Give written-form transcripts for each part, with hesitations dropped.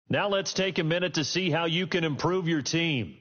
Now let's take a minute to see how you can improve your team.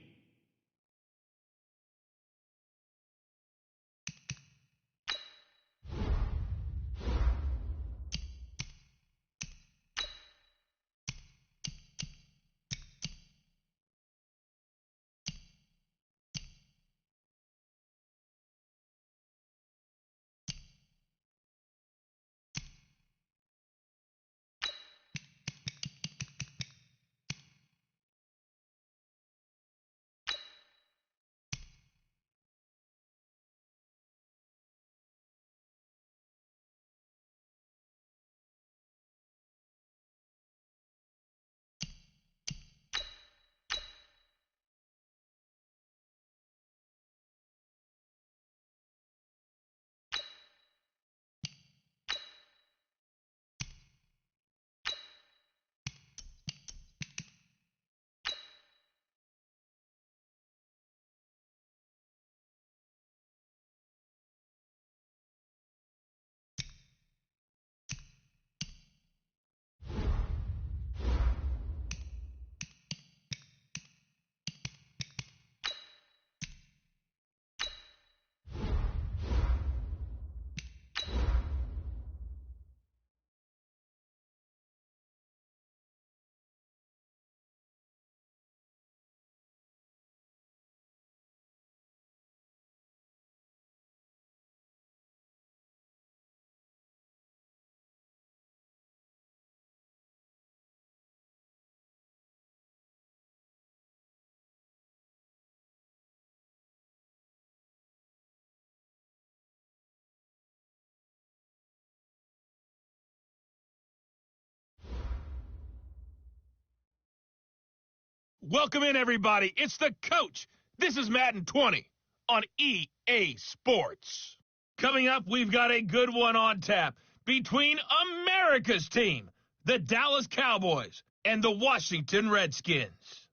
Welcome in, everybody. It's the coach. This is Madden 20 on EA Sports. Coming up, we've got a good one on tap between America's team, the Dallas Cowboys, and the Washington Redskins.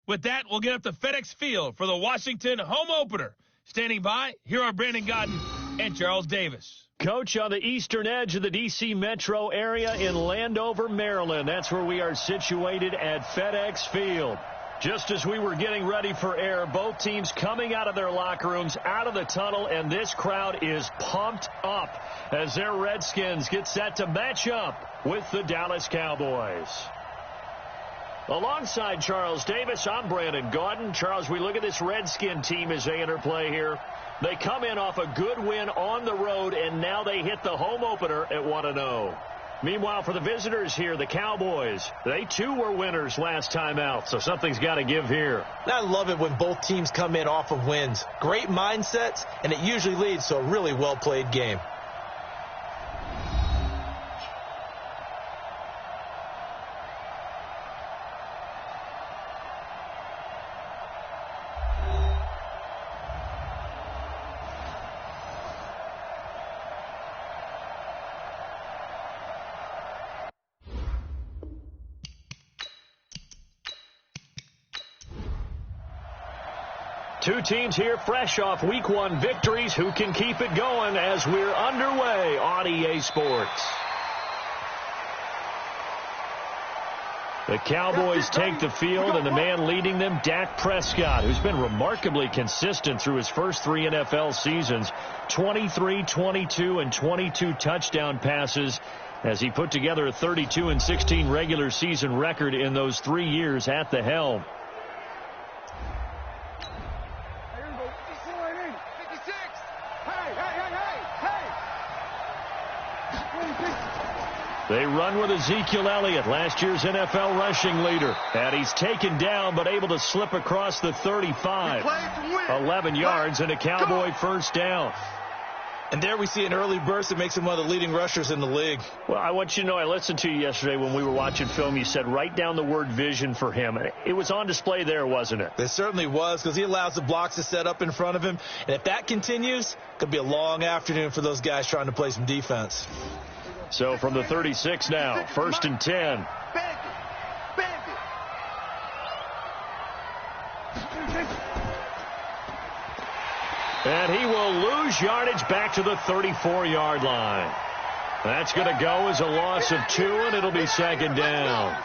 With that, we'll get up to FedEx Field for the Washington home opener. Standing by, here are Brandon Godden and Charles Davis. Coach, on the eastern edge of the D.C. metro area in Landover, Maryland. That's where we are situated at FedEx Field. Just as we were getting ready for air, both teams coming out of their locker rooms, out of the tunnel, and this crowd is pumped up as their Redskins get set to match up with the Dallas Cowboys. Alongside Charles Davis, I'm Brandon Gaudin. Charles, we look at this Redskin team as they interplay here. They come in off a good win on the road, and now they hit the home opener at 1-0. Meanwhile, for the visitors here, the Cowboys, they too were winners last time out, so something's got to give here. I love it when both teams come in off of wins. Great mindsets, and it usually leads to a really well-played game. Two teams here fresh off Week 1 victories. Who can keep it going as we're underway on EA Sports? The Cowboys take the field, and the man leading them, Dak Prescott, who's been remarkably consistent through his first 3 NFL seasons. 23, 22, and 22 touchdown passes as he put together a 32-16 regular season record in those 3 years at the helm. They run with Ezekiel Elliott, last year's NFL rushing leader. And he's taken down but able to slip across the 35. 11 yards and a Cowboy first down. And there we see an early burst that makes him one of the leading rushers in the league. Well, I want you to know, I listened to you yesterday when we were watching film. You said write down the word vision for him. It was on display there, wasn't it? It certainly was, because he allows the blocks to set up in front of him. And if that continues, it could be a long afternoon for those guys trying to play some defense. So from the 36 now, 1st and 10. And he will lose yardage back to the 34-yard line. That's going to go as a loss of 2, and it'll be 2nd down.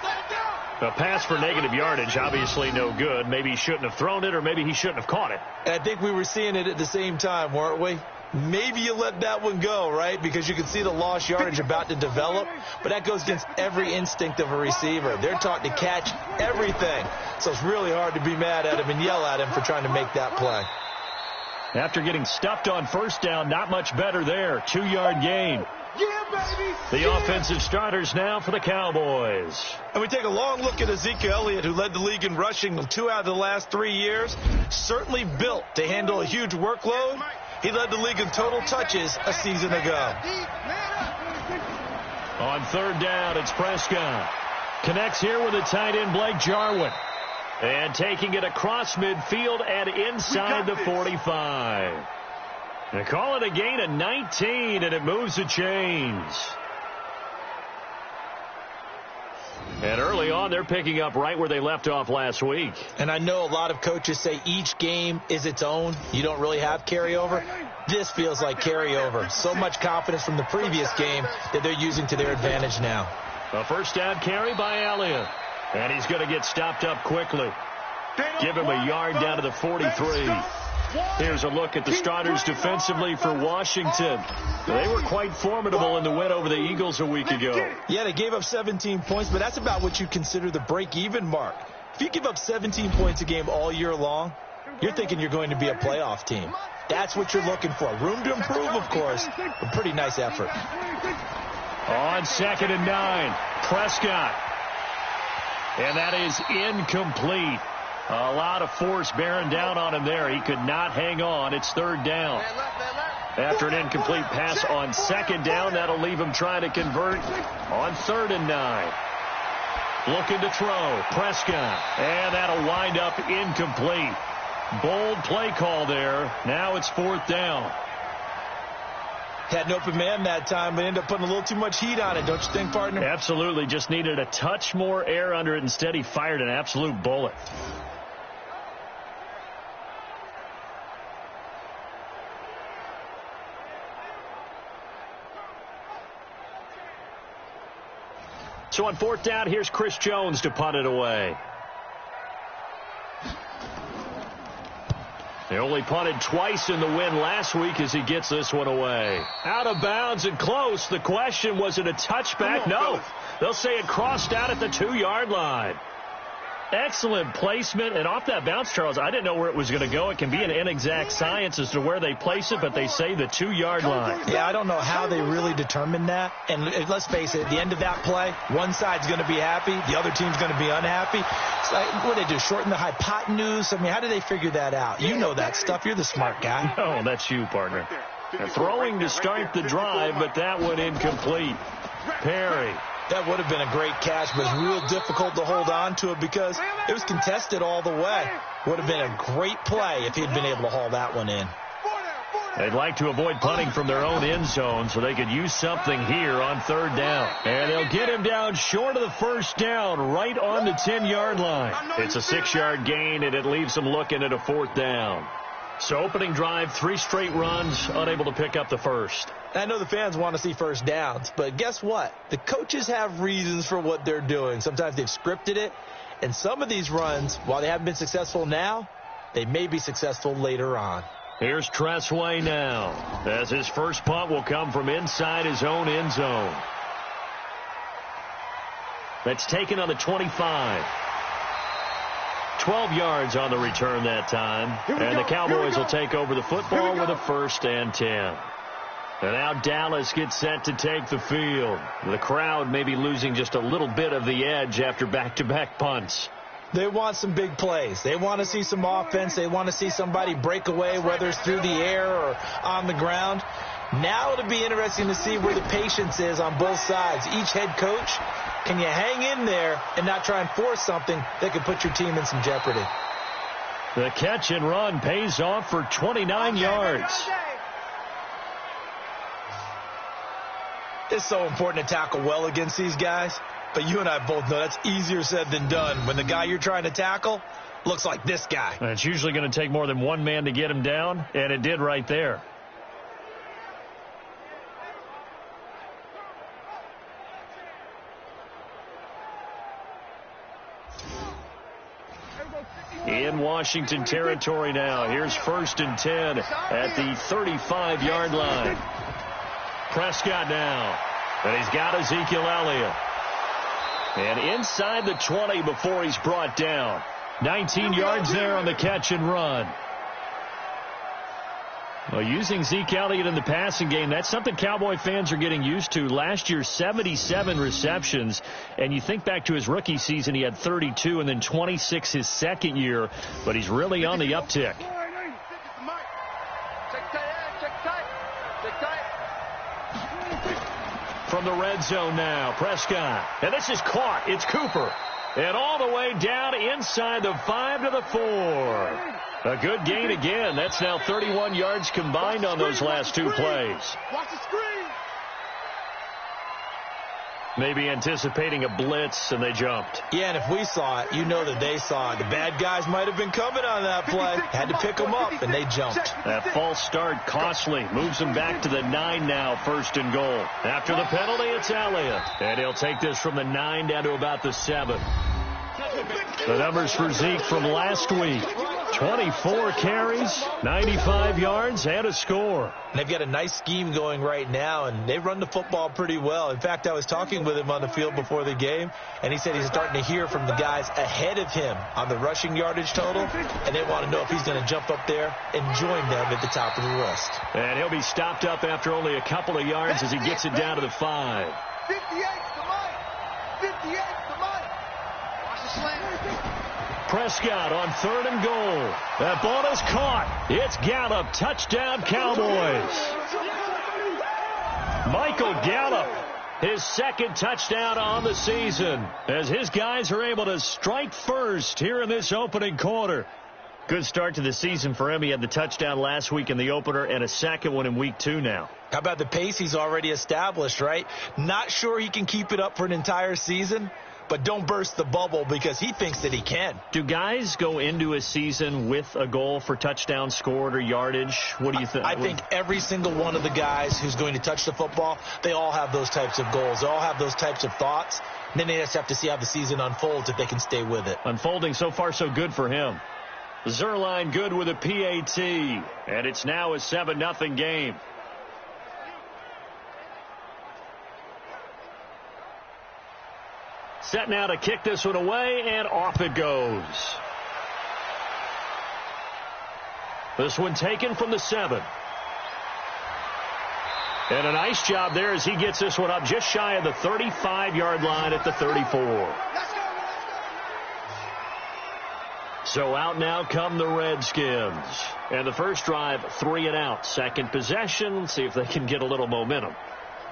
A pass for negative yardage, obviously no good. Maybe he shouldn't have thrown it, or maybe he shouldn't have caught it. I think we were seeing it at the same time, weren't we? Maybe you let that one go, right? Because you can see the lost yardage about to develop. But that goes against every instinct of a receiver. They're taught to catch everything. So it's really hard to be mad at him and yell at him for trying to make that play. After getting stuffed on first down, not much better there. 2-yard gain. The offensive starters now for the Cowboys. And we take a long look at Ezekiel Elliott, who led the league in rushing 2 out of the last 3 years. Certainly built to handle a huge workload. He led the league in total touches a season ago. On third down, it's Prescott. Connects here with the tight end, Blake Jarwin. And taking it across midfield and inside the 45. They call it a gain of 19, and it moves the chains. And early on, they're picking up right where they left off last week. And I know a lot of coaches say each game is its own. You don't really have carryover. This feels like carryover. So much confidence from the previous game that they're using to their advantage now. A first down carry by Elliott. And he's going to get stopped up quickly. Give him a yard down to the 43. Here's a look at the starters defensively for Washington. They were quite formidable in the win over the Eagles a week ago. Yeah, they gave up 17 points, but that's about what you consider the break-even mark. If you give up 17 points a game all year long, you're thinking you're going to be a playoff team. That's what you're looking for. Room to improve, of course, but pretty nice effort. On 2nd and 9, Prescott. And that is incomplete. A lot of force bearing down on him there. He could not hang on. It's third down. After an incomplete pass on 2nd down, that'll leave him trying to convert on 3rd and 9. Looking to throw. Prescott. And that'll wind up incomplete. Bold play call there. Now it's 4th down. Had an open man that time, but ended up putting a little too much heat on it, don't you think, partner? Absolutely. Just needed a touch more air under it. Instead, he fired an absolute bullet. So on 4th down, here's Chris Jones to punt it away. They only punted twice in the win last week as he gets this one away. Out of bounds and close. The question, was it a touchback? No. They'll say it crossed out at the 2-yard line. Excellent placement. And off that bounce, Charles, I didn't know where it was going to go. It can be an inexact science as to where they place it, but they say the 2-yard line. Yeah, I don't know how they really determined that. And let's face it, at the end of that play, one side's going to be happy, the other team's going to be unhappy. It's like, what do they do, shorten the hypotenuse? I mean, how do they figure that out? You know that stuff. You're the smart guy. No, that's you, partner. They're throwing to start the drive, but that one incomplete. Perry. That would have been a great catch, but it's real difficult to hold on to it because it was contested all the way. Would have been a great play if he'd been able to haul that one in. They'd like to avoid punting from their own end zone so they could use something here on 3rd down. And they'll get him down short of the 1st down, right on the 10-yard line. It's a 6-yard gain, and it leaves them looking at a 4th down. So opening drive, 3 straight runs, unable to pick up the first. I know the fans want to see first downs, but guess what? The coaches have reasons for what they're doing. Sometimes they've scripted it, and some of these runs, while they haven't been successful now, they may be successful later on. Here's Tressway now, as his first punt will come from inside his own end zone. That's taken on the 25. 12 yards on the return that time. And the Cowboys will take over the football with a 1st and 10. And now Dallas gets set to take the field. The crowd may be losing just a little bit of the edge after back-to-back punts. They want some big plays. They want to see some offense. They want to see somebody break away, whether it's through the air or on the ground. Now it'll be interesting to see where the patience is on both sides. Each head coach, can you hang in there and not try and force something that could put your team in some jeopardy? The catch and run pays off for 29 yards. It's so important to tackle well against these guys, but you and I both know that's easier said than done when the guy you're trying to tackle looks like this guy. And it's usually going to take more than one man to get him down, and it did right there. Washington territory now. Here's 1st and 10 at the 35-yard line. Prescott now. And he's got Ezekiel Elliott. And inside the 20 before he's brought down. 19 yards there on the catch and run. Well, using Zeke Elliott in the passing game, that's something Cowboy fans are getting used to. Last year, 77 receptions. And you think back to his rookie season, he had 32 and then 26 his second year. But he's really on the uptick. From the red zone now, Prescott. And this is caught. It's Cooper. And all the way down inside the 5 to the 4. A good gain again. That's now 31 yards combined on those last two plays. Watch the screen. Maybe anticipating a blitz, and they jumped. Yeah, and if we saw it, you know that they saw it. The bad guys might have been coming on that play. Had to pick them up, and they jumped. That false start costly. Moves them back to the 9 now, 1st and goal. After the penalty, it's Elliott. And he'll take this from the 9 down to about the 7. The numbers for Zeke from last week. 24 carries, 95 yards, and a score. They've got a nice scheme going right now, and they run the football pretty well. In fact, I was talking with him on the field before the game, and he said he's starting to hear from the guys ahead of him on the rushing yardage total, and they want to know if he's going to jump up there and join them at the top of the list. And he'll be stopped up after only a couple of yards as he gets it down to the 5. 58 to Mike. 58 to Mike. Watch the slant. Prescott on 3rd and goal. That ball is caught. It's Gallup. Touchdown, Cowboys. Michael Gallup, his 2nd touchdown on the season, as his guys are able to strike first here in this opening quarter. Good start to the season for him. He had the touchdown last week in the opener and a 2nd one in week 2 now. How about the pace he's already established, right? Not sure he can keep it up for an entire season, but don't burst the bubble because he thinks that he can. Do guys go into a season with a goal for touchdown scored or yardage? What do you think? I think every single one of the guys who's going to touch the football, they all have those types of goals. They all have those types of thoughts. And then they just have to see how the season unfolds if they can stay with it. Unfolding so far so good for him. Zerline good with a PAT. And it's now a 7-0 game. Set now to kick this one away, and off it goes. This one taken from the 7. And a nice job there as he gets this one up just shy of the 35-yard line at the 34. So out now come the Redskins. And the first drive, 3 and out. Second possession, see if they can get a little momentum.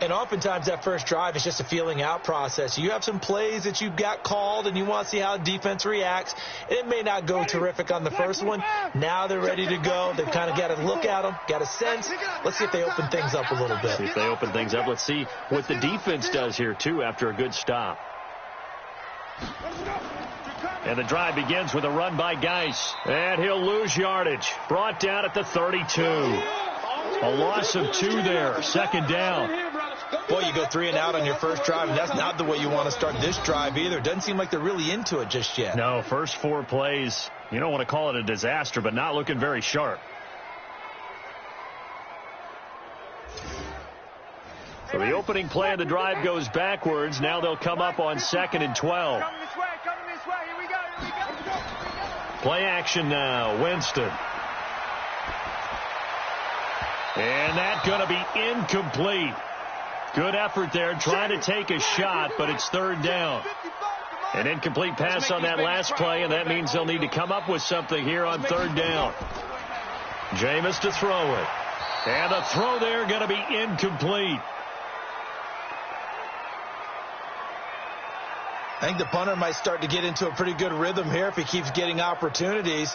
And oftentimes that first drive is just a feeling out process. You have some plays that you've got called and you want to see how defense reacts. It may not go terrific on the first one. Now they're ready to go. They've kind of got to look at them, got a sense. Let's see if they open things up a little bit. See if they open things up. Let's see what the defense does here, too, after a good stop. And the drive begins with a run by Geis. And he'll lose yardage. Brought down at the 32. A loss of 2 there. 2nd down. Boy, you go 3 and out on your first drive, and that's not the way you want to start this drive either. It doesn't seem like they're really into it just yet. No, first 4 plays, you don't want to call it a disaster, but not looking very sharp. So the opening play of the drive goes backwards. Now they'll come up on 2nd and 12. Coming this way. Here we go. Play action now. Winston. And that's going to be incomplete. Good effort there, trying to take a shot, but it's 3rd down. An incomplete pass on that last play, and that means they'll need to come up with something here on 3rd down. Jameis to throw it. And the throw there going to be incomplete. I think the punter might start to get into a pretty good rhythm here if he keeps getting opportunities.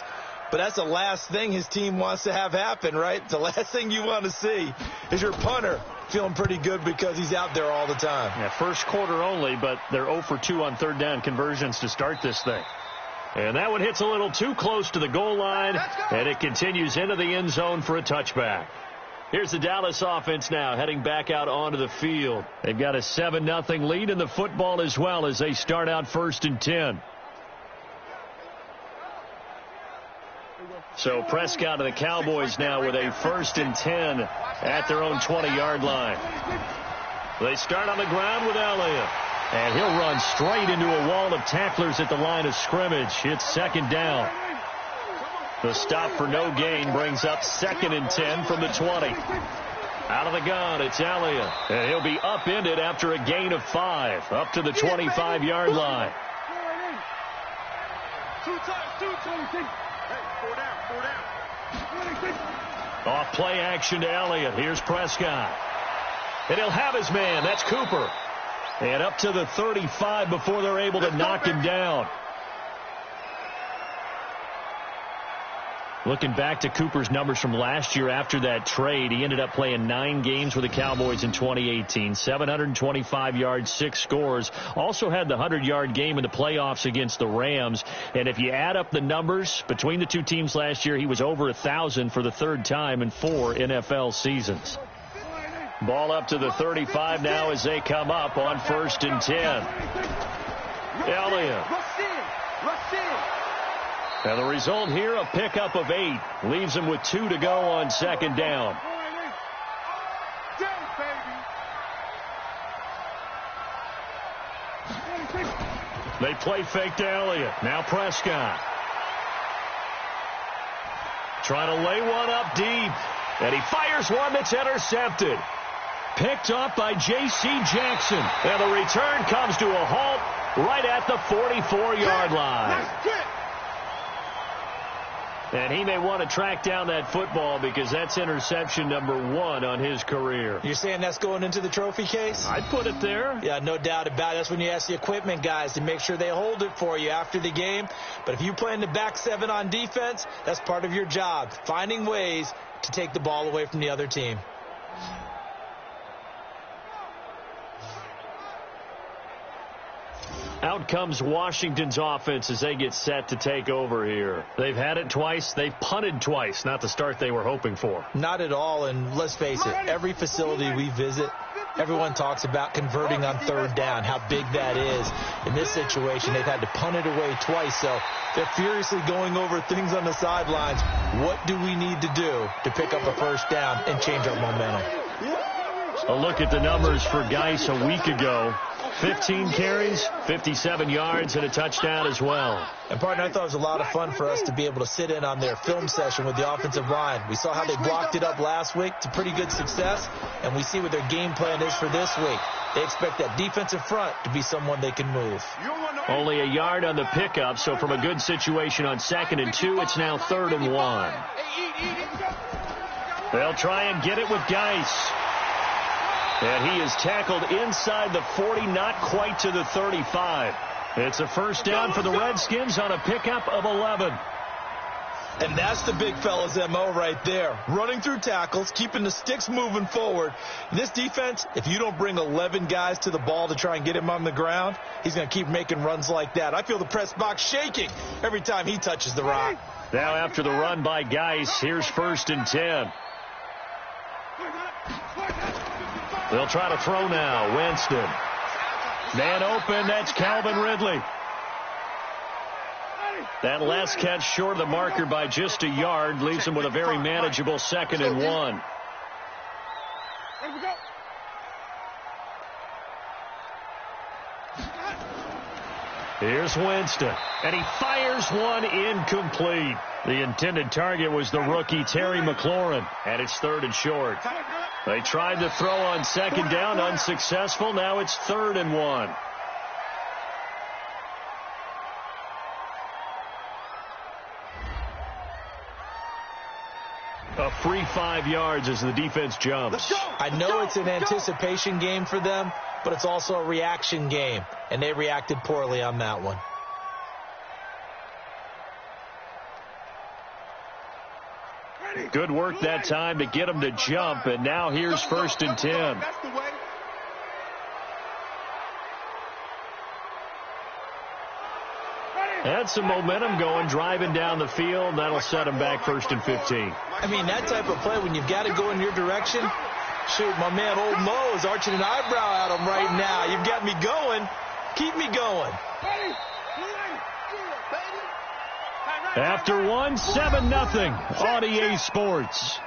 But that's the last thing his team wants to have happen, right? The last thing you want to see is your punter feeling pretty good because he's out there all the time. Yeah, first quarter only, but they're 0 for 2 on 3rd down conversions to start this thing. And that one hits a little too close to the goal line, and it continues into the end zone for a touchback. Here's the Dallas offense now heading back out onto the field. They've got a 7-0 lead in the football as well as they start out 1st and 10. So Prescott and the Cowboys now with a 1st and 10 at their own 20-yard line. They start on the ground with Elliott. And he'll run straight into a wall of tacklers at the line of scrimmage. It's 2nd down. The stop for no gain brings up 2nd and 10 from the 20. Out of the gun, it's Elliott. And he'll be upended after a gain of 5, up to the 25-yard line. Off play action to Elliott. Here's Prescott. And he'll have his man. That's Cooper. And up to the 35 before they're able to knock him down. Looking back to Cooper's numbers from last year after that trade, he ended up playing 9 games with the Cowboys in 2018. 725 yards, 6 scores. Also had the 100-yard game in the playoffs against the Rams. And if you add up the numbers between the two teams last year, he was over 1,000 for the 3rd time in 4 NFL seasons. Ball up to the 35 now as they come up on 1st and 10. Elliott. And the result here, a pickup of 8. Leaves him with 2 to go on 2nd down. They play fake to Elliott. Now Prescott. Trying to lay one up deep. And he fires one that's intercepted. Picked off by J.C. Jackson. And the return comes to a halt right at the 44-yard line. And he may want to track down that football because that's interception number 1 on his career. You're saying that's going into the trophy case? I'd put it there. Yeah, no doubt about it. That's when you ask the equipment guys to make sure they hold it for you after the game. But if you play in the back 7 on defense, that's part of your job, finding ways to take the ball away from the other team. Out comes Washington's offense as they get set to take over here. They've had it twice. They've punted twice. Not the start they were hoping for. Not at all. And let's face it, every facility we visit, everyone talks about converting on 3rd down, how big that is. In this situation, they've had to punt it away twice. So they're furiously going over things on the sidelines. What do we need to do to pick up a 1st down and change our momentum? A look at the numbers for Geis a week ago. 15 carries, 57 yards, and a touchdown as well. And, partner, I thought it was a lot of fun for us to be able to sit in on their film session with the offensive line. We saw how they blocked it up last week to pretty good success, and we see what their game plan is for this week. They expect that defensive front to be someone they can move. Only a yard on the pickup, so from a good situation on 2nd and 2, it's now 3rd and 1. They'll try and get it with Geis. And he is tackled inside the 40, not quite to the 35. It's a 1st down for the Redskins on a pickup of 11. And that's the big fella's M.O. right there. Running through tackles, keeping the sticks moving forward. This defense, if you don't bring 11 guys to the ball to try and get him on the ground, he's going to keep making runs like that. I feel the press box shaking every time he touches the rock. Now after the run by Geis, here's 1st and 10. They'll try to throw now. Winston. Man open. That's Calvin Ridley. That last catch short of the marker by just a yard leaves him with a very manageable 2nd and 1. Here's Winston. And he fires one incomplete. The intended target was the rookie Terry McLaurin. And it's 3rd and short. They tried to throw on 2nd down, unsuccessful. Now it's 3rd and 1. A free 5 yards as the defense jumps. I know it's an anticipation game for them, but it's also a reaction game, and they reacted poorly on that one. Good work that time to get him to jump, and now here's 1st and 10. Had some momentum going, driving down the field. That'll set him back 1st and 15. I mean, that type of play, when you've got to go in your direction, shoot, my man Old Mo is arching an eyebrow at him right now. You've got me going. Keep me going. After one, 7-0 on EA Sports.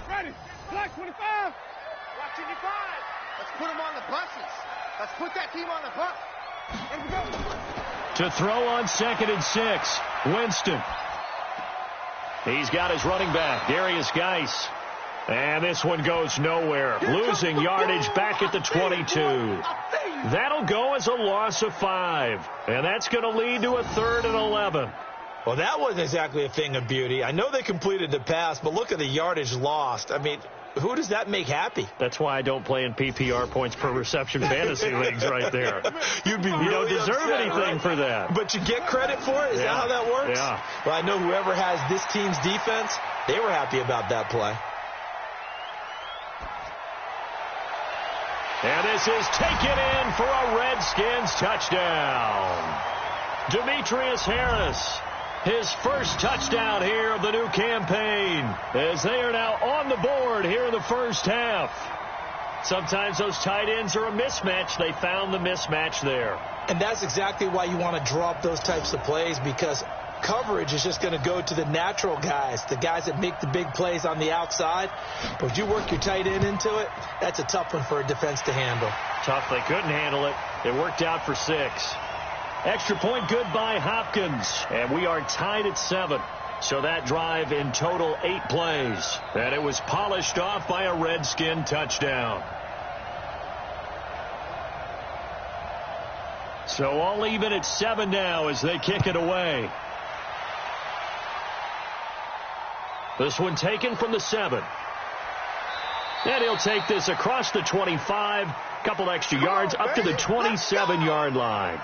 Ready. Black 25. Black 25. Let's put them on the buses. Let's put that team on the bus. Here we go. To throw on 2nd and 6, Winston. He's got his running back, Darius Geis. And this one goes nowhere. Losing yardage back at the 22. That'll go as a loss of 5. And that's going to lead to a 3rd and 11. Well, that wasn't exactly a thing of beauty. I know they completed the pass, but look at the yardage lost. I mean, who does that make happy? That's why I don't play in PPR points per reception fantasy leagues right there. You'd be really You don't deserve upset, anything right? for that. But you get credit for it? Is that how that works? Yeah. Well, I know whoever has this team's defense, they were happy about that play. And this is taken in for a Redskins touchdown. Demetrius Harris, his first touchdown here of the new campaign, as they are now on the board here in the first half. Sometimes those tight ends are a mismatch. They found the mismatch there. And that's exactly why you want to draw up those types of plays, because coverage is just going to go to the natural guys, the guys that make the big plays on the outside. But if you work your tight end into it, that's a tough one for a defense to handle. Tough. They couldn't handle it. It worked out for 6. Extra point good by Hopkins. And we are tied at 7. So that drive in total 8 plays. And it was polished off by a Redskin touchdown. So all even at 7 now as they kick it away. This one taken from the 7. And he'll take this across the 25. Couple extra yards up to the 27-yard line.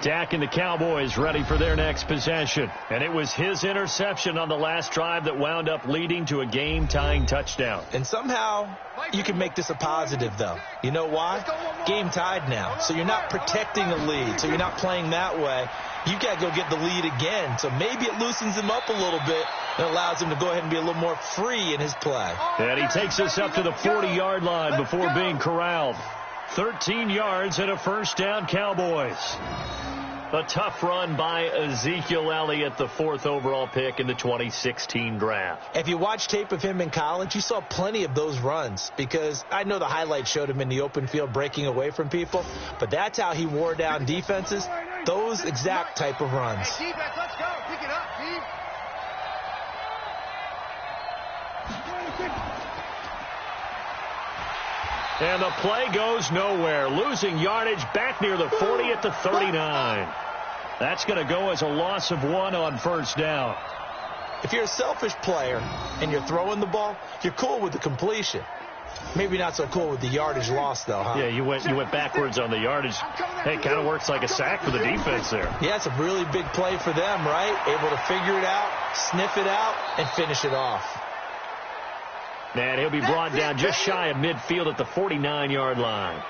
Dak and the Cowboys ready for their next possession. And it was his interception on the last drive that wound up leading to a game-tying touchdown. And somehow you can make this a positive, though. You know why? Game tied now. So you're not protecting the lead. So you're not playing that way. You got to go get the lead again. So maybe it loosens him up a little bit and allows him to go ahead and be a little more free in his play. And he takes us up to the 40-yard line before being corralled. 13 yards and a first down, Cowboys. A tough run by Ezekiel Elliott, the 4th overall pick in the 2016 draft. If you watch tape of him in college, you saw plenty of those runs, because I know the highlights showed him in the open field breaking away from people, but that's how he wore down defenses, those exact type of runs. Hey, defense, let's go. Pick it up, Steve. And the play goes nowhere. Losing yardage back near the 40 at the 39. That's going to go as a loss of 1 on first down. If you're a selfish player and you're throwing the ball, you're cool with the completion. Maybe not so cool with the yardage loss, though, huh? Yeah, you went backwards on the yardage. Hey, it kind of works like a sack for the defense there. Yeah, it's a really big play for them, right? Able to figure it out, sniff it out, and finish it off. And he'll be brought down just shy of midfield at the 49-yard line.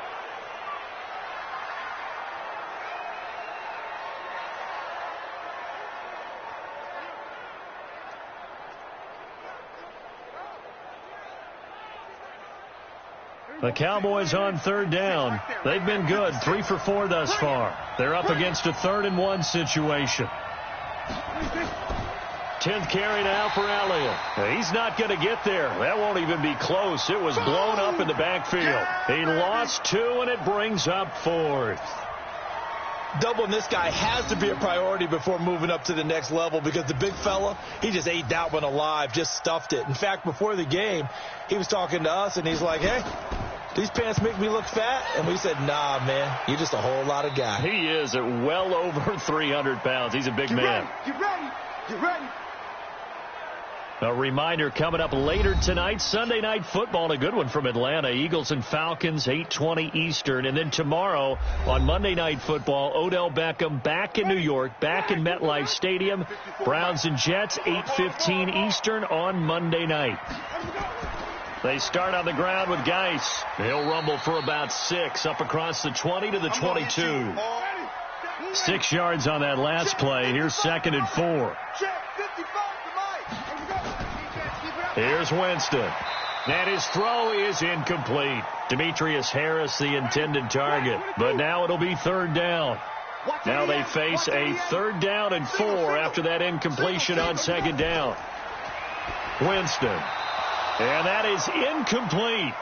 The Cowboys on third down. They've been good, 3 for 4 thus far. They're up against a 3rd and 1 situation. 10th carry now for Elliott. He's not going to get there. That won't even be close. It was blown up in the backfield. He lost 2, and it brings up 4th. Doubling this guy has to be a priority before moving up to the next level, because the big fella, he just ate that one alive, just stuffed it. In fact, before the game, he was talking to us, and he's like, hey, these pants make me look fat? And we said, nah, man, you're just a whole lot of guy. He is at well over 300 pounds. He's a big man. Get ready. Get ready. A reminder coming up later tonight, Sunday Night Football, a good one from Atlanta. Eagles and Falcons, 8:20 Eastern. And then tomorrow on Monday Night Football, Odell Beckham back in New York, back in MetLife Stadium. Browns and Jets, 8:15 Eastern on Monday night. They start on the ground with Geis. He'll rumble for about 6, up across the 20 to the 22. 6 yards on that last play. Here's 2nd and 4. Here's Winston. And his throw is incomplete. Demetrius Harris, the intended target. But now it'll be third down. Now they face a 3rd down and 4 after that incompletion on 2nd down. Winston. And that is incomplete.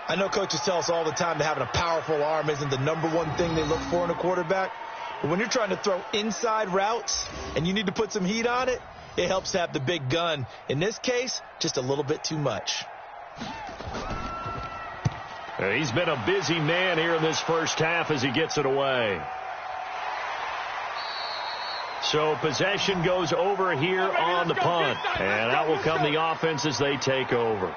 I know coaches tell us all the time that having a powerful arm isn't the #1 thing they look for in a quarterback. But when you're trying to throw inside routes and you need to put some heat on it, it helps to have the big gun. In this case, just a little bit too much. He's been a busy man here in this first half as he gets it away. So possession goes over here on the punt. And out will come the offense as they take over.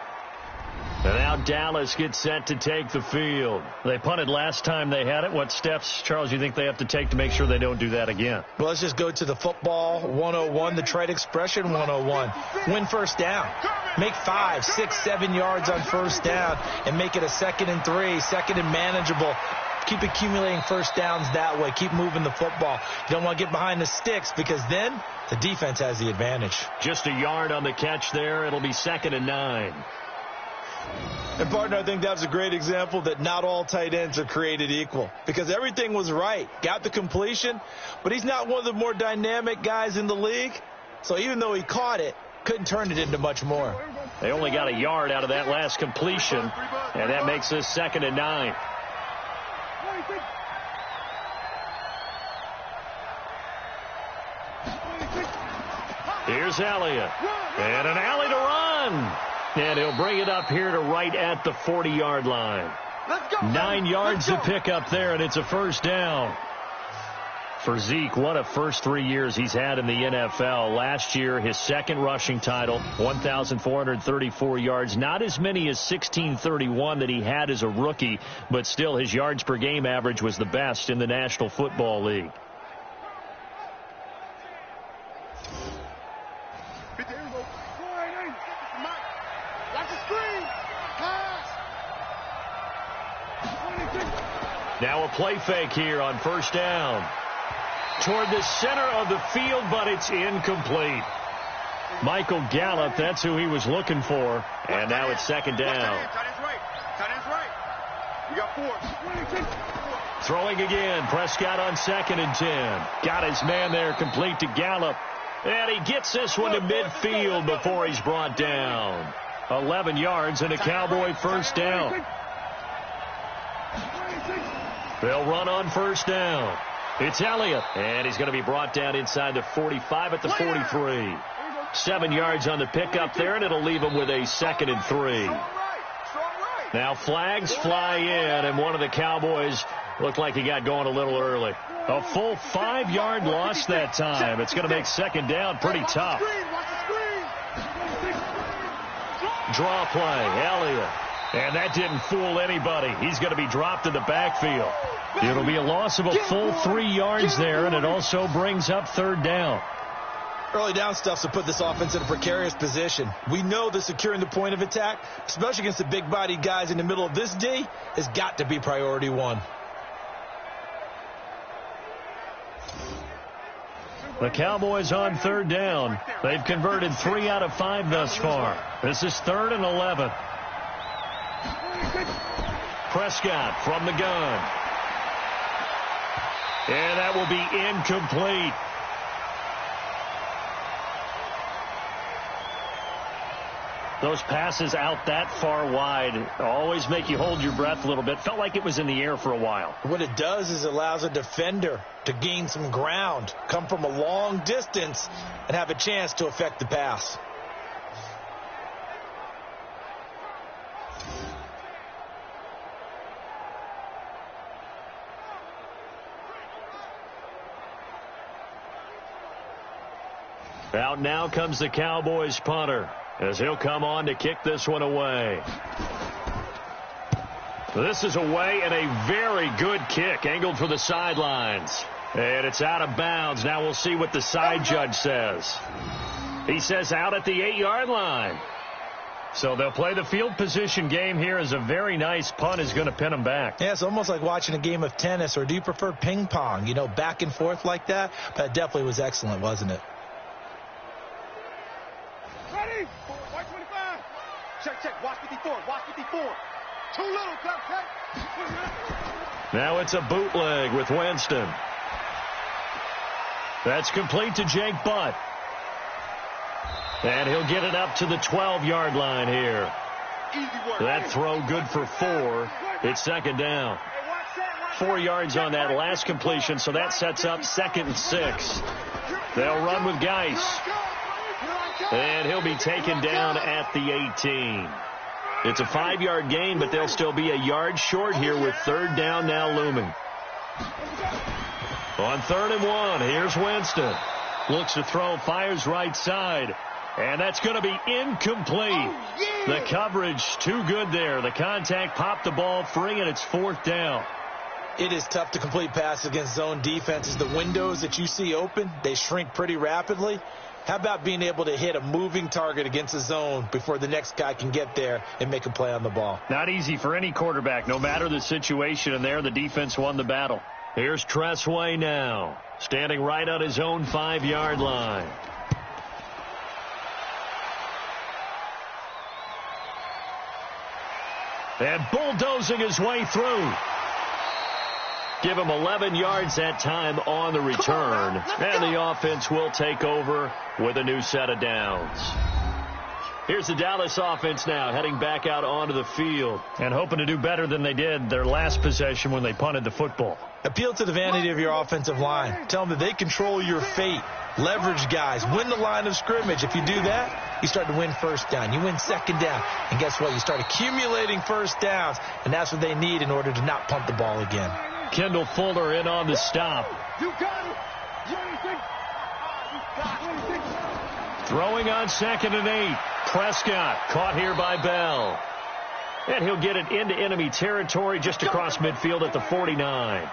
And now Dallas gets set to take the field. They punted last time they had it. What steps, Charles, you think they have to take to make sure they don't do that again? Well, let's just go to the football 101, the trade expression 101. Win first down. Make 5, 6, 7 yards on first down and make it a 2nd and 3, 2nd and manageable. Keep accumulating first downs that way. Keep moving the football. You don't want to get behind the sticks because then the defense has the advantage. Just a yard on the catch there. It'll be 2nd and 9. And, partner, I think that was a great example that not all tight ends are created equal because everything was right. Got the completion, but he's not one of the more dynamic guys in the league. So even though he caught it, couldn't turn it into much more. They only got a yard out of that last completion, and that makes this 2nd and 9. Here's Elliott. And an alley to run. And he'll bring it up here to right at the 40-yard line. 9 yards to pick up there, and it's a first down. For Zeke, what a first 3 years he's had in the NFL. Last year, his 2nd rushing title, 1,434 yards. Not as many as 1,631 that he had as a rookie, but still his yards per game average was the best in the National Football League. Now a play fake here on first down. Toward the center of the field, but it's incomplete. Michael Gallup, that's who he was looking for. And now it's 2nd down. We got 4. Throwing again. Prescott on 2nd and 10. Got his man there complete to Gallup. And he gets this one to midfield before he's brought down. 11 yards and a Cowboy first down. They'll run on first down. It's Elliott, and he's going to be brought down inside the 45 at the 43. 7 yards on the pickup there, and it'll leave him with a 2nd and 3. Now flags fly in, and one of the Cowboys looked like he got going a little early. A full 5-yard loss that time. It's going to make 2nd down pretty tough. Draw play, Elliott. And that didn't fool anybody. He's going to be dropped in the backfield. It'll be a loss of a full 3 yards there, and it also brings up 3rd down. Early down stuff to put this offense in a precarious position. We know that securing the point of attack, especially against the big-bodied guys in the middle of this D, has got to be priority 1. The Cowboys on 3rd down. They've converted 3 out of 5 thus far. This is 3rd and 11. Prescott from the gun. And that will be incomplete. Those passes out that far wide always make you hold your breath a little bit. Felt like it was in the air for a while. What it does is it allows a defender to gain some ground, come from a long distance, and have a chance to affect the pass. Out now comes the Cowboys punter as he'll come on to kick this one away. This is away and a very good kick angled for the sidelines. And it's out of bounds. Now we'll see what the side judge says. He says out at the 8-yard line. So they'll play the field position game here as a very nice punt is going to pin them back. Yeah, it's almost like watching a game of tennis, or do you prefer ping pong? You know, back and forth like that? But it definitely was excellent, wasn't it? 54. Watch 54. Too little, Cupcake. Now it's a bootleg with Winston. That's complete to Jake Butt. And he'll get it up to the 12-yard line here. That throw good for 4. It's second down. 4 yards on that last completion, so that sets up 2nd and 6. They'll run with Geis. And he'll be taken down at the 18. It's a 5-yard gain, but they'll still be a yard short here with 3rd down now looming. On 3rd and 1, here's Winston. Looks to throw, fires right side. And that's going to be incomplete. The coverage too good there. The contact popped the ball free, and it's 4th down. It is tough to complete passes against zone defenses. The windows that you see open, they shrink pretty rapidly. How about being able to hit a moving target against a zone before the next guy can get there and make a play on the ball? Not easy for any quarterback, no matter the situation, and there the defense won the battle. Here's Tressway now, standing right on his own 5-yard line. And bulldozing his way through. Give him 11 yards that time on the return. And the offense will take over with a new set of downs. Here's the Dallas offense now heading back out onto the field and hoping to do better than they did their last possession when they punted the football. Appeal to the vanity of your offensive line. Tell them that they control your fate. Leverage guys. Win the line of scrimmage. If you do that, you start to win 1st down. You win 2nd down. And guess what? You start accumulating 1st downs. And that's what they need in order to not punt the ball again. Kendall Fuller in on the stop. You got it. Throwing on 2nd and 8. Prescott caught here by Bell. And he'll get it into enemy territory just across midfield at the 49.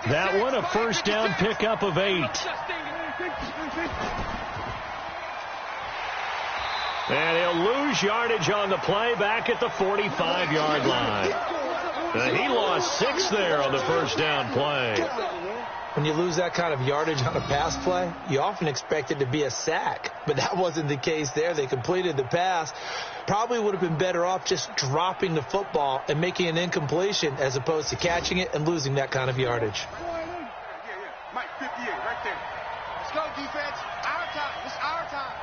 That one a 1st down pickup of 8. And he'll lose yardage on the play back at the 45-yard line. And he lost 6 there on the 1st down play. When you lose that kind of yardage on a pass play, you often expect it to be a sack. But that wasn't the case there. They completed the pass. Probably would have been better off just dropping the football and making an incompletion as opposed to catching it and losing that kind of yardage. Mike, 58, right there. Let's go, defense. Our time. It's our time.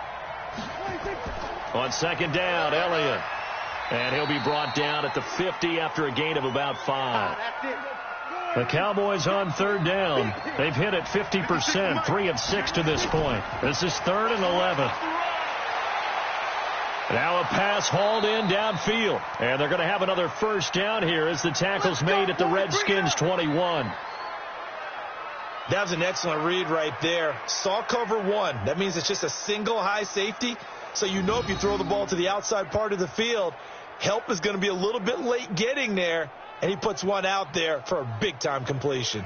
On 2nd down, Elliott. And he'll be brought down at the 50 after a gain of about 5. The Cowboys on 3rd down. They've hit it 50%, 3 of 6 to this point. This is 3rd and 11. Now a pass hauled in downfield. And they're going to have another 1st down here as the tackle's made at the Redskins 21. That was an excellent read right there. Saw cover 1. That means it's just a single high safety. So you know if you throw the ball to the outside part of the field, help is going to be a little bit late getting there. And he puts one out there for a big-time completion.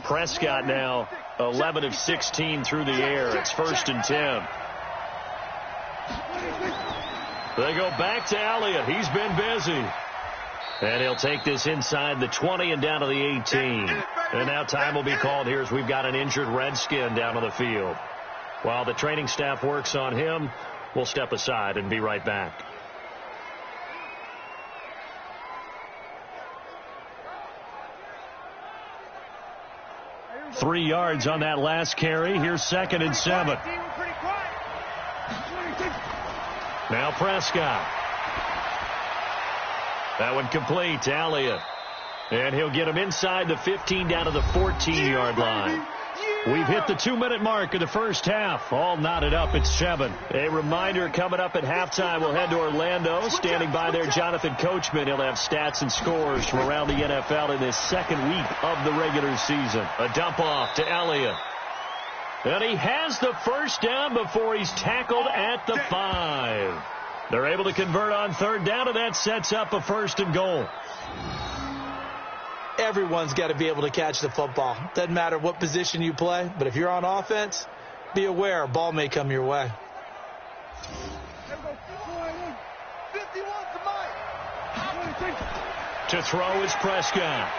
Prescott now 11 of 16 through the air. It's 1st and 10. They go back to Elliott. He's been busy. And he'll take this inside the 20 and down to the 18. And now time will be called here as we've got an injured Redskin down on the field. While the training staff works on him, we'll step aside and be right back. 3 yards on that last carry. Here's 2nd and 7. Now Prescott. That one complete to Elliott. And he'll get him inside the 15 down to the 14-yard line. We've hit the 2-minute mark of the first half. All knotted up at 7. A reminder coming up at halftime. We'll head to Orlando. Standing by there, Jonathan Coachman. He'll have stats and scores from around the NFL in this 2nd week of the regular season. A dump off to Elliott. And he has the 1st down before he's tackled at the 5. They're able to convert on 3rd down, and that sets up a 1st and goal. Everyone's got to be able to catch the football. Doesn't matter what position you play, but if you're on offense, be aware a ball may come your way. To throw is Prescott.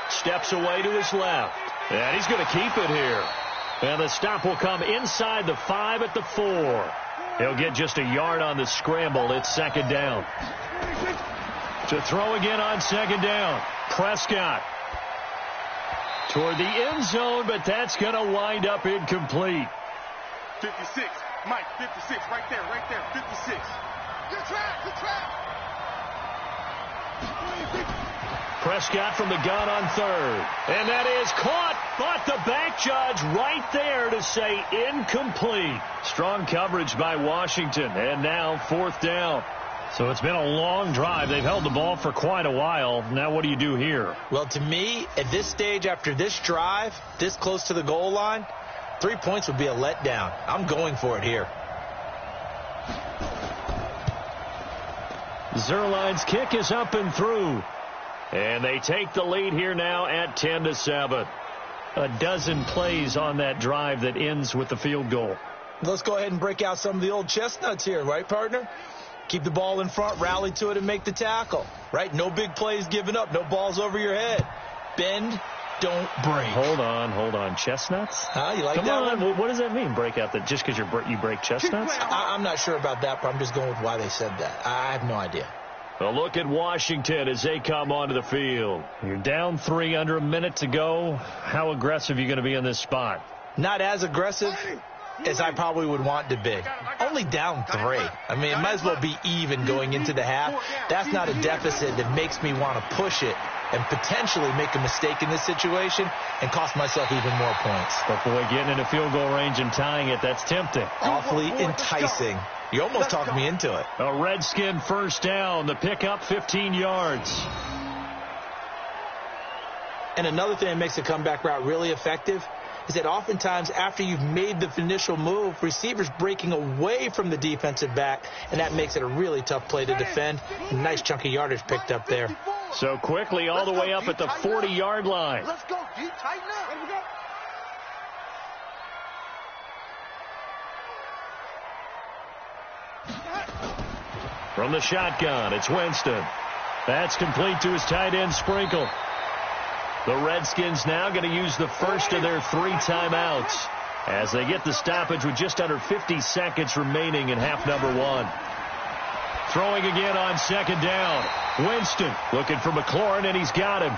Steps away to his left. And he's going to keep it here. And the stop will come inside the 5 at the 4. He'll get just a yard on the scramble. It's second down. To throw again on second down. Prescott toward the end zone, but that's going to wind up incomplete. 56. Mike, 56. Right there. 56. Good track. Prescott from the gun on third. And that is caught, but the back judge right there to say incomplete. Strong coverage by Washington, and now fourth down. So it's been a long drive. They've held the ball for quite a while. Now what do you do here? Well, to me, at this stage, after this drive, this close to the goal line, 3 points would be a letdown. I'm going for it here. Zerline's kick is up and through. And they take the lead here now at 10-7. A dozen plays on that drive that ends with the field goal. Let's go ahead and break out some of the old chestnuts here, right, partner? Keep the ball in front, rally to it, and make the tackle, right? No big plays given up, no balls over your head. Bend, don't break. Hold on. Chestnuts? Huh? You like Come that on. one? What does that mean, break out? That just because you break chestnuts? I'm not sure about that, but I'm just going with why they said that. I have no idea. A look at Washington as they come onto the field. You're down 3, under a minute to go. How aggressive are you going to be in this spot? Not as aggressive as I probably would want to be. Only down 3. I mean, it might as well be even going into the half. That's not a deficit that makes me want to push it and potentially make a mistake in this situation and cost myself even more points. But boy, getting into field goal range and tying it, that's tempting. Awfully enticing. You almost talked me into it. A Redskin first down. The pickup, 15 yards. And another thing that makes a comeback route really effective is that oftentimes after you've made the initial move, receivers breaking away from the defensive back, and that makes it a really tough play to defend. A nice chunk of yardage picked up there. So quickly all the way up at the 40-yard line. Let's go, deep, tighten up. Let me go. From the shotgun, it's Winston. That's complete to his tight end, Sprinkle. The Redskins now going to use the first of their 3 timeouts as they get the stoppage with just under 50 seconds remaining in half number 1. Throwing again on second down. Winston looking for McLaurin, and he's got him.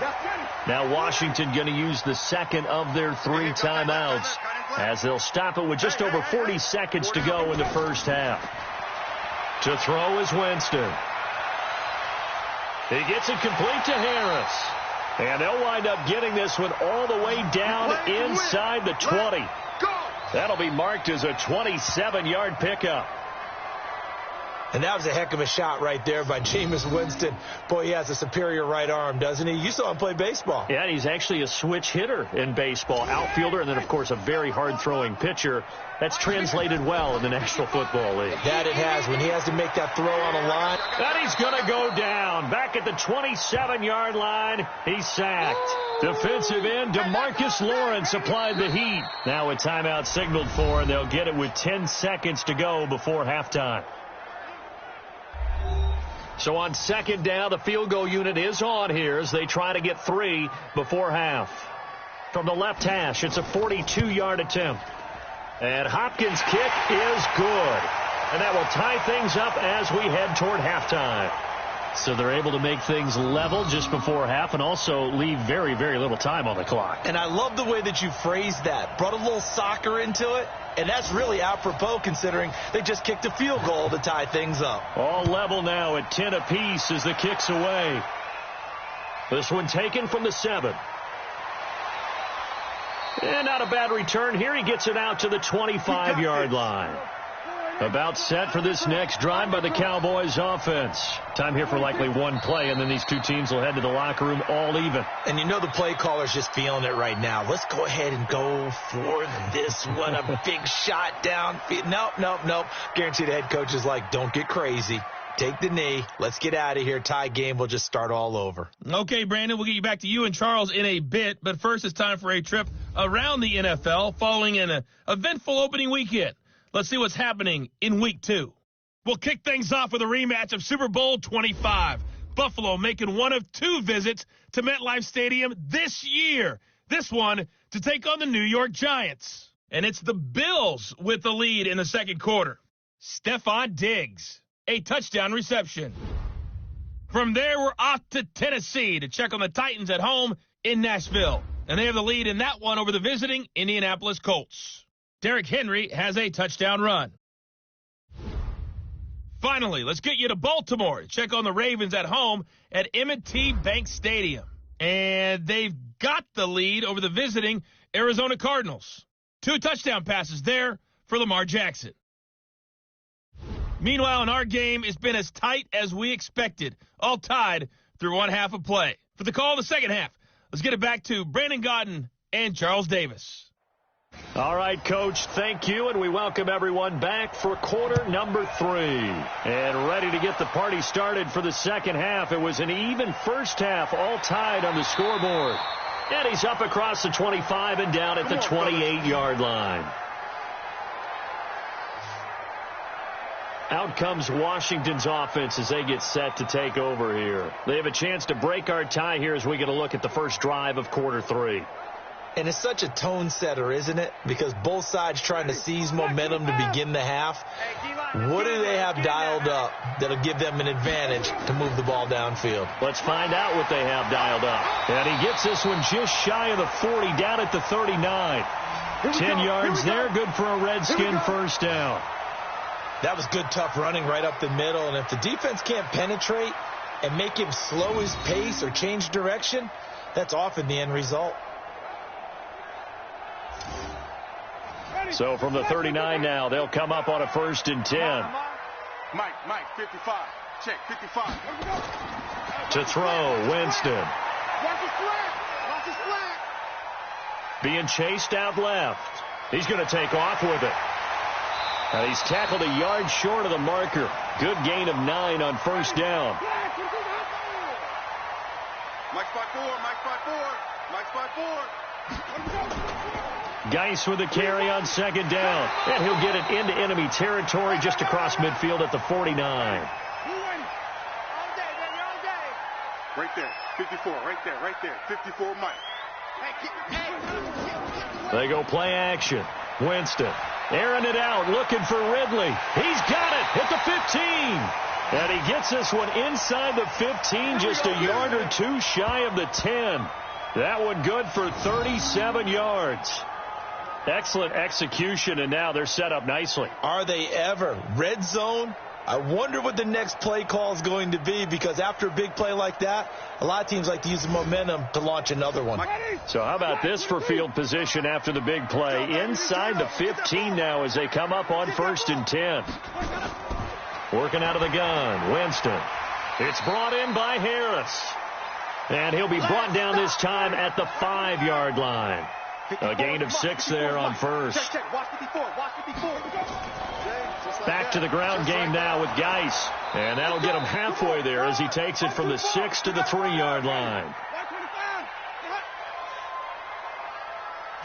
Now Washington going to use the second of their 3 timeouts as they'll stop it with just over 40 seconds to go in the first half. To throw is Winston. He gets it complete to Harris. And they'll wind up getting this one all the way down inside the 20. That'll be marked as a 27-yard pickup. And that was a heck of a shot right there by Jameis Winston. Boy, he has a superior right arm, doesn't he? You saw him play baseball. Yeah, he's actually a switch hitter in baseball. Outfielder, and then, of course, a very hard-throwing pitcher. That's translated well in the National Football League. That it has. When he has to make that throw on a line. And he's going to go down. Back at the 27-yard line, he's sacked. Defensive end, DeMarcus Lawrence applied the heat. Now a timeout signaled for, and they'll get it with 10 seconds to go before halftime. So on second down, the field goal unit is on here as they try to get 3 before half. From the left hash, it's a 42-yard attempt. And Hopkins' kick is good. And that will tie things up as we head toward halftime. So they're able to make things level just before half and also leave very, very little time on the clock. And I love the way that you phrased that. Brought a little soccer into it. And that's really apropos considering they just kicked a field goal to tie things up. All level now at 10 apiece as the kick's away. This one taken from the 7. And not a bad return here. He gets it out to the 25-yard line. About set for this next drive by the Cowboys offense. Time here for likely one play, and then these two teams will head to the locker room all even. And you know the play caller's just feeling it right now. Let's go ahead and go for this one. A big shot down. Nope. Guarantee the head coach is like, don't get crazy. Take the knee. Let's get out of here. Tie game. We'll just start all over. Okay, Brandon, we'll get you back to you and Charles in a bit. But first, it's time for a trip around the NFL following an eventful opening weekend. Let's see what's happening in Week 2. We'll kick things off with a rematch of Super Bowl 25. Buffalo making one of 2 visits to MetLife Stadium this year. This one to take on the New York Giants. And it's the Bills with the lead in the second quarter. Stephon Diggs, a touchdown reception. From there, we're off to Tennessee to check on the Titans at home in Nashville. And they have the lead in that one over the visiting Indianapolis Colts. Derrick Henry has a touchdown run. Finally, let's get you to Baltimore to check on the Ravens at home at M&T Bank Stadium. And they've got the lead over the visiting Arizona Cardinals. 2 touchdown passes there for Lamar Jackson. Meanwhile, in our game, it's been as tight as we expected, all tied through one half of play. For the call of the second half, let's get it back to Brandon Gaudin and Charles Davis. All right, Coach, thank you, and we welcome everyone back for quarter number 3. And ready to get the party started for the second half. It was an even first half, all tied on the scoreboard. And he's up across the 25 and down at the 28-yard line. Out comes Washington's offense as they get set to take over here. They have a chance to break our tie here as we get a look at the first drive of quarter 3. And it's such a tone setter, isn't it? Because both sides trying to seize momentum to begin the half. What do they have dialed up that'll give them an advantage to move the ball downfield? Let's find out what they have dialed up. And he gets this one just shy of the 40, down at the 39. 10 yards there, good for a Redskin first down. That was good, tough running right up the middle. And if the defense can't penetrate and make him slow his pace or change direction, that's often the end result. So from the 39 now, they'll come up on a 1st and 10. Mike, 55. Check, 55. To throw, Winston. Watch his flat. Watch his flat. Being chased out left. He's going to take off with it. And he's tackled a yard short of the marker. Good gain of 9 on first down. Mike spot 4. Mike spot 4. Mike spot 4. Geis with a carry on second down. And he'll get it into enemy territory just across midfield at the 49. Right there. 54. Right there. 54 Mike. They go play action. Winston airing it out, looking for Ridley. He's got it at the 15. And he gets this one inside the 15, just a yard or 2 shy of the 10. That one good for 37 yards. Excellent execution, and now they're set up nicely. Are they ever? Red zone? I wonder what the next play call is going to be, because after a big play like that, a lot of teams like to use the momentum to launch another one. So how about this for field position after the big play? Inside the 15 now as they come up on 1st and 10. Working out of the gun, Winston. It's brought in by Harris. And he'll be brought down this time at the 5-yard line. A gain of 6 there on first. Back to the ground game now with Geis. And that'll get him halfway there as he takes it from the 6 to the 3-yard line.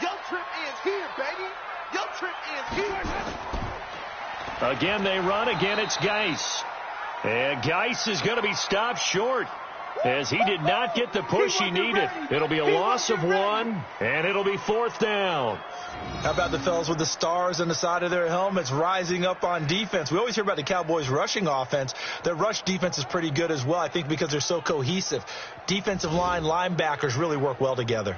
Your trip is here, baby. Your trip is here. Again they run. Again it's Geis. And Geis is going to be stopped short, as he did not get the push he needed. It'll be a loss of 1, and it'll be 4th down. How about the fellas with the stars on the side of their helmets rising up on defense? We always hear about the Cowboys' rushing offense. Their rush defense is pretty good as well, I think, because they're so cohesive. Defensive line, linebackers really work well together.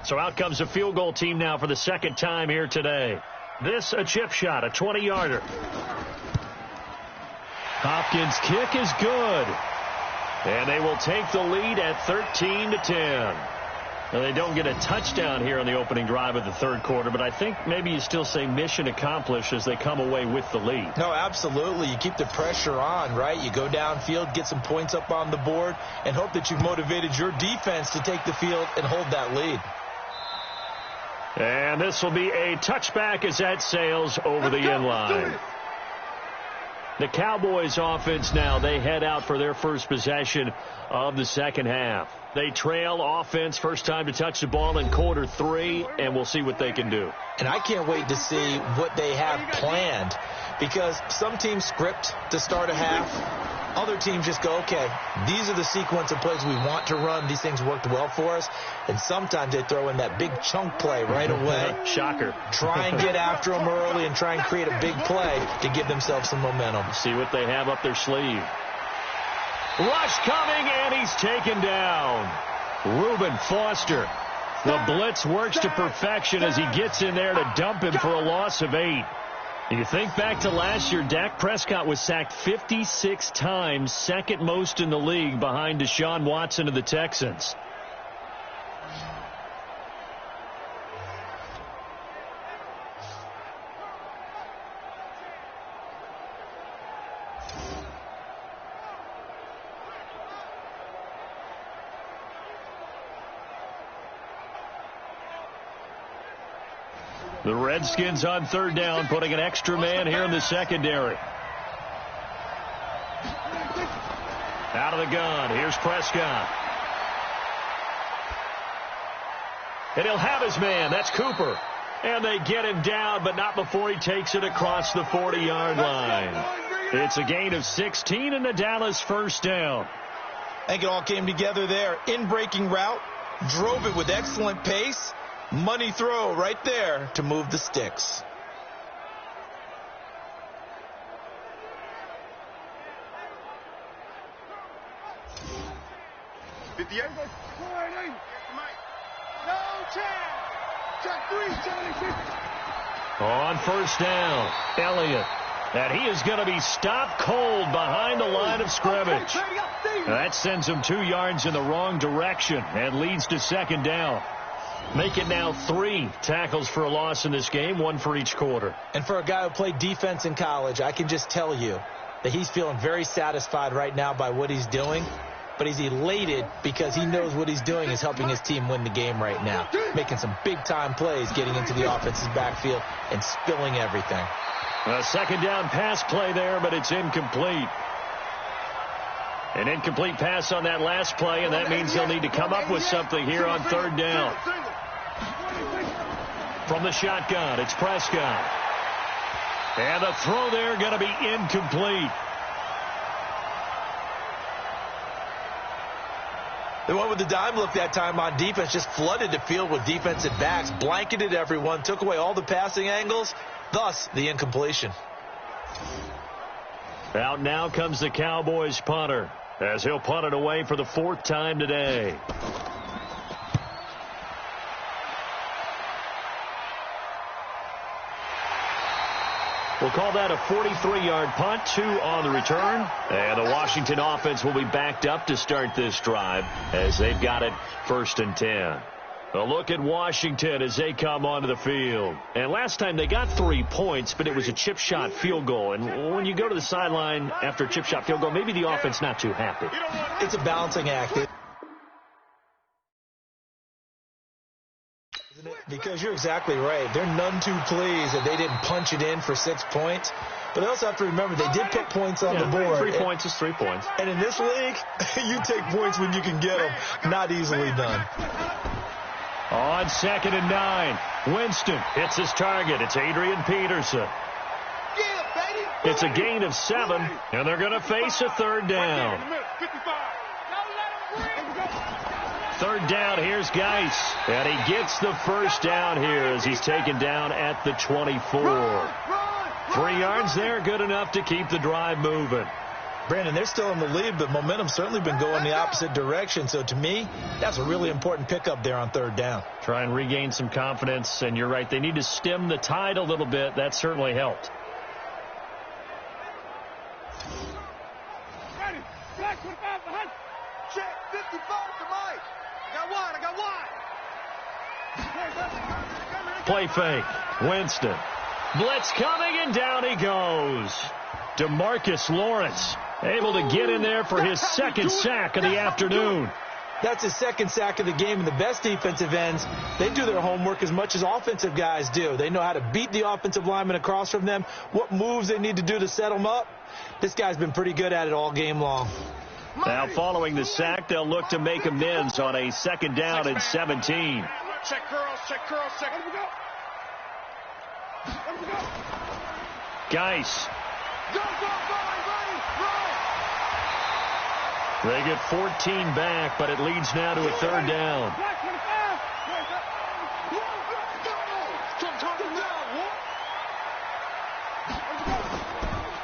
So out comes the field goal team now for the second time here today. This a chip shot, a 20-yarder. Hopkins' kick is good. And they will take the lead at 13-10. Now, they don't get a touchdown here on the opening drive of the third quarter, but I think maybe you still say mission accomplished as they come away with the lead. No, absolutely. You keep the pressure on, right? You go downfield, get some points up on the board, and hope that you've motivated your defense to take the field and hold that lead. And this will be a touchback as that sails over the end line. The Cowboys offense now, they head out for their first possession of the second half. They trail offense, first time to touch the ball in quarter 3, and we'll see what they can do. And I can't wait to see what they have planned, because some teams script to start a half. Other teams just go, okay, these are the sequence of plays we want to run. These things worked well for us. And sometimes they throw in that big chunk play right away. Shocker. Try and get after them early and try and create a big play to give themselves some momentum. See what they have up their sleeve. Rush coming, and he's taken down. Reuben Foster. The blitz works to perfection as he gets in there to dump him for a loss of 8. You think back to last year, Dak Prescott was sacked 56 times, second most in the league behind Deshaun Watson of the Texans. The Redskins on third down, putting an extra man here in the secondary. Out of the gun. Here's Prescott. And he'll have his man. That's Cooper. And they get him down, but not before he takes it across the 40-yard line. It's a gain of 16 and the Dallas first down. I think it all came together there. In-breaking route. Drove it with excellent pace. Money throw right there to move the sticks. On first down, Elliott. And he is going to be stopped cold behind the line of scrimmage. That sends him 2 yards in the wrong direction and leads to second down. Make it now 3 tackles for a loss in this game, 1 for each quarter. And for a guy who played defense in college, I can just tell you that he's feeling very satisfied right now by what he's doing. But he's elated because he knows what he's doing is helping his team win the game right now. Making some big-time plays, getting into the offense's backfield and spilling everything. A second down pass play there, but it's incomplete. An incomplete pass on that last play, and that means they'll need to come up with something here on third down. From the shotgun, it's Prescott. And the throw there going to be incomplete. They went with the dime look that time on defense, just flooded the field with defensive backs, blanketed everyone, took away all the passing angles, thus the incompletion. Out now comes the Cowboys punter, as he'll punt it away for the 4th time today. We'll call that a 43-yard punt, 2 on the return. And the Washington offense will be backed up to start this drive as they've got it 1st and 10. A look at Washington as they come onto the field. And last time they got 3 points, but it was a chip shot field goal. And when you go to the sideline after a chip shot field goal, maybe the offense not too happy. It's a balancing act. Because you're exactly right. They're none too pleased that they didn't punch it in for 6 points. But they also have to remember they did put points on the board. 3 points is 3 points. And in this league, you take points when you can get them. Not easily done. On 2nd and 9, Winston hits his target. It's Adrian Peterson. It's a gain of 7, and they're going to face a 3rd down. 3rd down, here's Geis. And he gets the first down here as he's taken down at the 24. 3 yards there, good enough to keep the drive moving. Brandon, they're still in the lead, but momentum's certainly been going the opposite direction. So to me, that's a really important pickup there on 3rd down. Try and regain some confidence, and you're right. They need to stem the tide a little bit. That certainly helped. Ready. Black 25 behind. Check 55 to Mike. I got wide. Play fake. Winston. Blitz coming, and down he goes. DeMarcus Lawrence able to get in there for his 2nd sack of the afternoon. That's his 2nd sack of the game, and the best defensive ends, they do their homework as much as offensive guys do. They know how to beat the offensive lineman across from them, what moves they need to do to set them up. This guy's been pretty good at it all game long. Now following the sack, they'll look to make amends on a 2nd down and 17. Check curls, check curls, check. Let me go. Geis. Go, go, go, everybody, They get 14 back, but it leads now to a third down.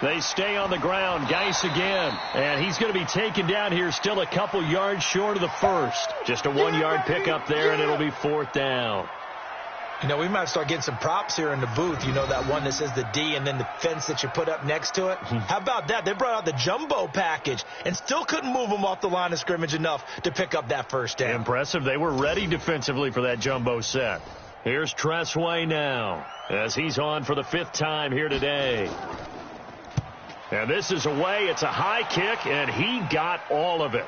They stay on the ground. Geis again. And he's going to be taken down here, still a couple yards short of the first. Just a 1-yard pickup there, and it'll be 4th down. You know, we might start getting some props here in the booth. You know, that one that says the D and then the fence that you put up next to it? How about that? They brought out the jumbo package and still couldn't move them off the line of scrimmage enough to pick up that first down. Impressive. They were ready defensively for that jumbo set. Here's Tressway now as he's on for the 5th time here today. And this is away. It's a high kick, and he got all of it.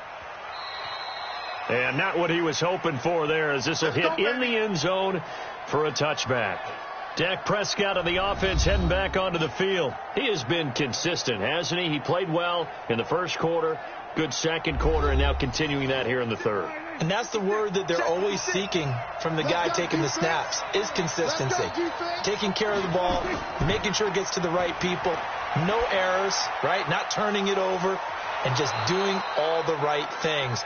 And not what he was hoping for there, as this will hit in the end zone for a touchback. Dak Prescott of the offense heading back onto the field. He has been consistent, hasn't he? He played well in the first quarter, good second quarter, and now continuing that here in the third. And that's the word that they're always seeking from the guy taking the snaps, is consistency. Taking care of the ball, making sure it gets to the right people, no errors, right? Not turning it over, and just doing all the right things.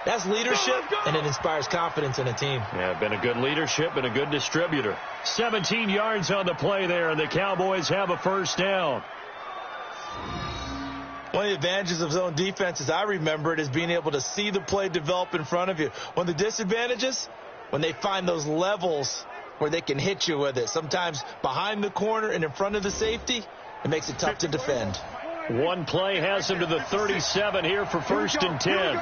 That's leadership, and it inspires confidence in a team. Yeah, been a good leadership and a good distributor. 17 yards on the play there, and the Cowboys have a first down. One of the advantages of zone defense, as I remember it, is being able to see the play develop in front of you. One of the disadvantages, when they find those levels where they can hit you with it, sometimes behind the corner and in front of the safety, it makes it tough to defend. One play has him to the 37 here for 1st and 10.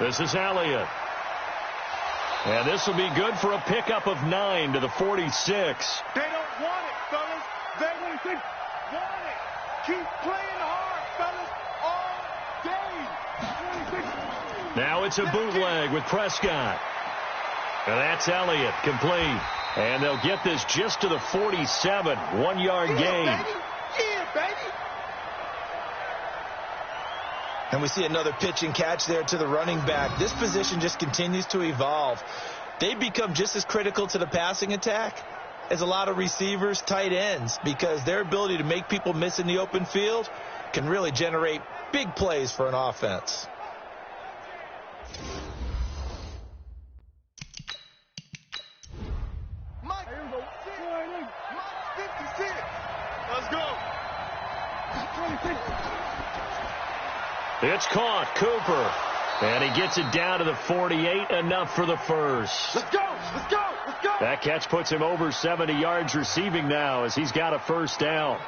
This is Elliott. And this will be good for a pickup of 9 to the 46. They don't want it, fellas. They want it. Keep playing hard, fellas, all day. Now it's a bootleg with Prescott. And that's Elliott, complete. And they'll get this just to the 47, 1-yard gain. Yeah, baby. And we see another pitch and catch there to the running back. This position just continues to evolve. They become just as critical to the passing attack as a lot of receivers, tight ends, because their ability to make people miss in the open field can really generate big plays for an offense. Mike, 56. Let's go. It's caught, Cooper. And he gets it down to the 48, enough for the first. Let's go. Let's go. Let's go. That catch puts him over 70 yards receiving now as he's got a first down.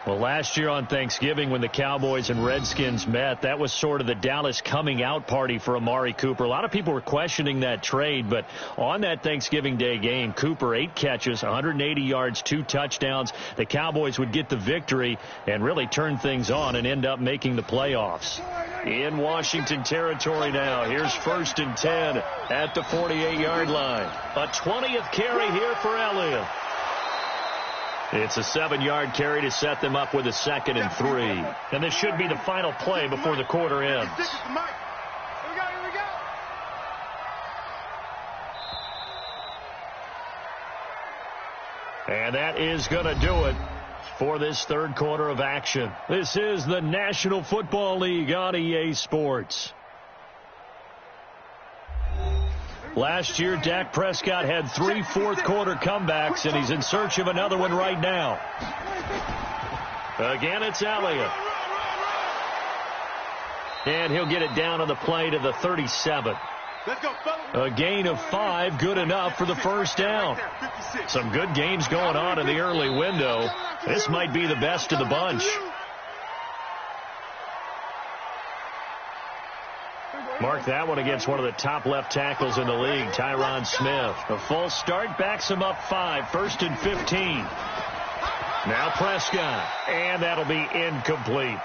Well, last year on Thanksgiving when the Cowboys and Redskins met, that was sort of the Dallas coming out party for Amari Cooper. A lot of people were questioning that trade, but on that Thanksgiving Day game, Cooper 8 catches, 180 yards, 2 touchdowns. The Cowboys would get the victory and really turn things on and end up making the playoffs. In Washington territory now, here's 1st and 10 at the 48-yard line. A 20th carry here for Elliott. It's a 7-yard carry to set them up with a 2nd and 3. And this should be the final play before the quarter ends. Here we go. And that is going to do it for this third quarter of action. This is the National Football League on EA Sports. Last year, Dak Prescott had 3 fourth-quarter comebacks, and he's in search of another one right now. Again, it's Elliott. And he'll get it down on the play to the 37. A gain of 5, good enough for the first down. Some good games going on in the early window. This might be the best of the bunch. Mark that one against one of the top left tackles in the league, Tyron Smith. A false start backs him up 5, 1st and 15. Now Prescott, and that'll be incomplete.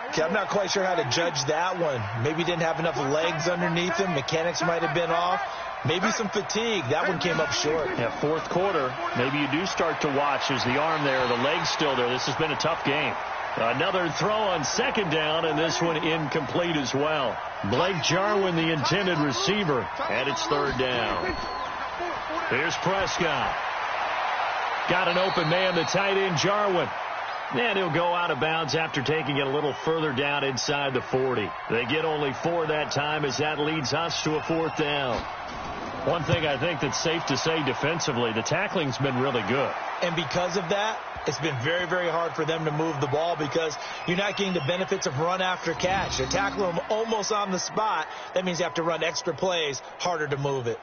Okay, I'm not quite sure how to judge that one. Maybe he didn't have enough legs underneath him. Mechanics might have been off. Maybe some fatigue. That one came up short. Yeah, fourth quarter, maybe you do start to watch. There's the arm there, the leg's still there. This has been a tough game. Another throw on 2nd down, and this one incomplete as well. Blake Jarwin, the intended receiver, and it's 3rd down. Here's Prescott. Got an open man, the tight end Jarwin. And he'll go out of bounds after taking it a little further down inside the 40. They get only 4 that time as that leads us to a 4th down. One thing I think that's safe to say defensively, the tackling's been really good. And because of that, it's been very, very hard for them to move the ball because you're not getting the benefits of run after catch. They tackle them almost on the spot. That means you have to run extra plays, harder to move it.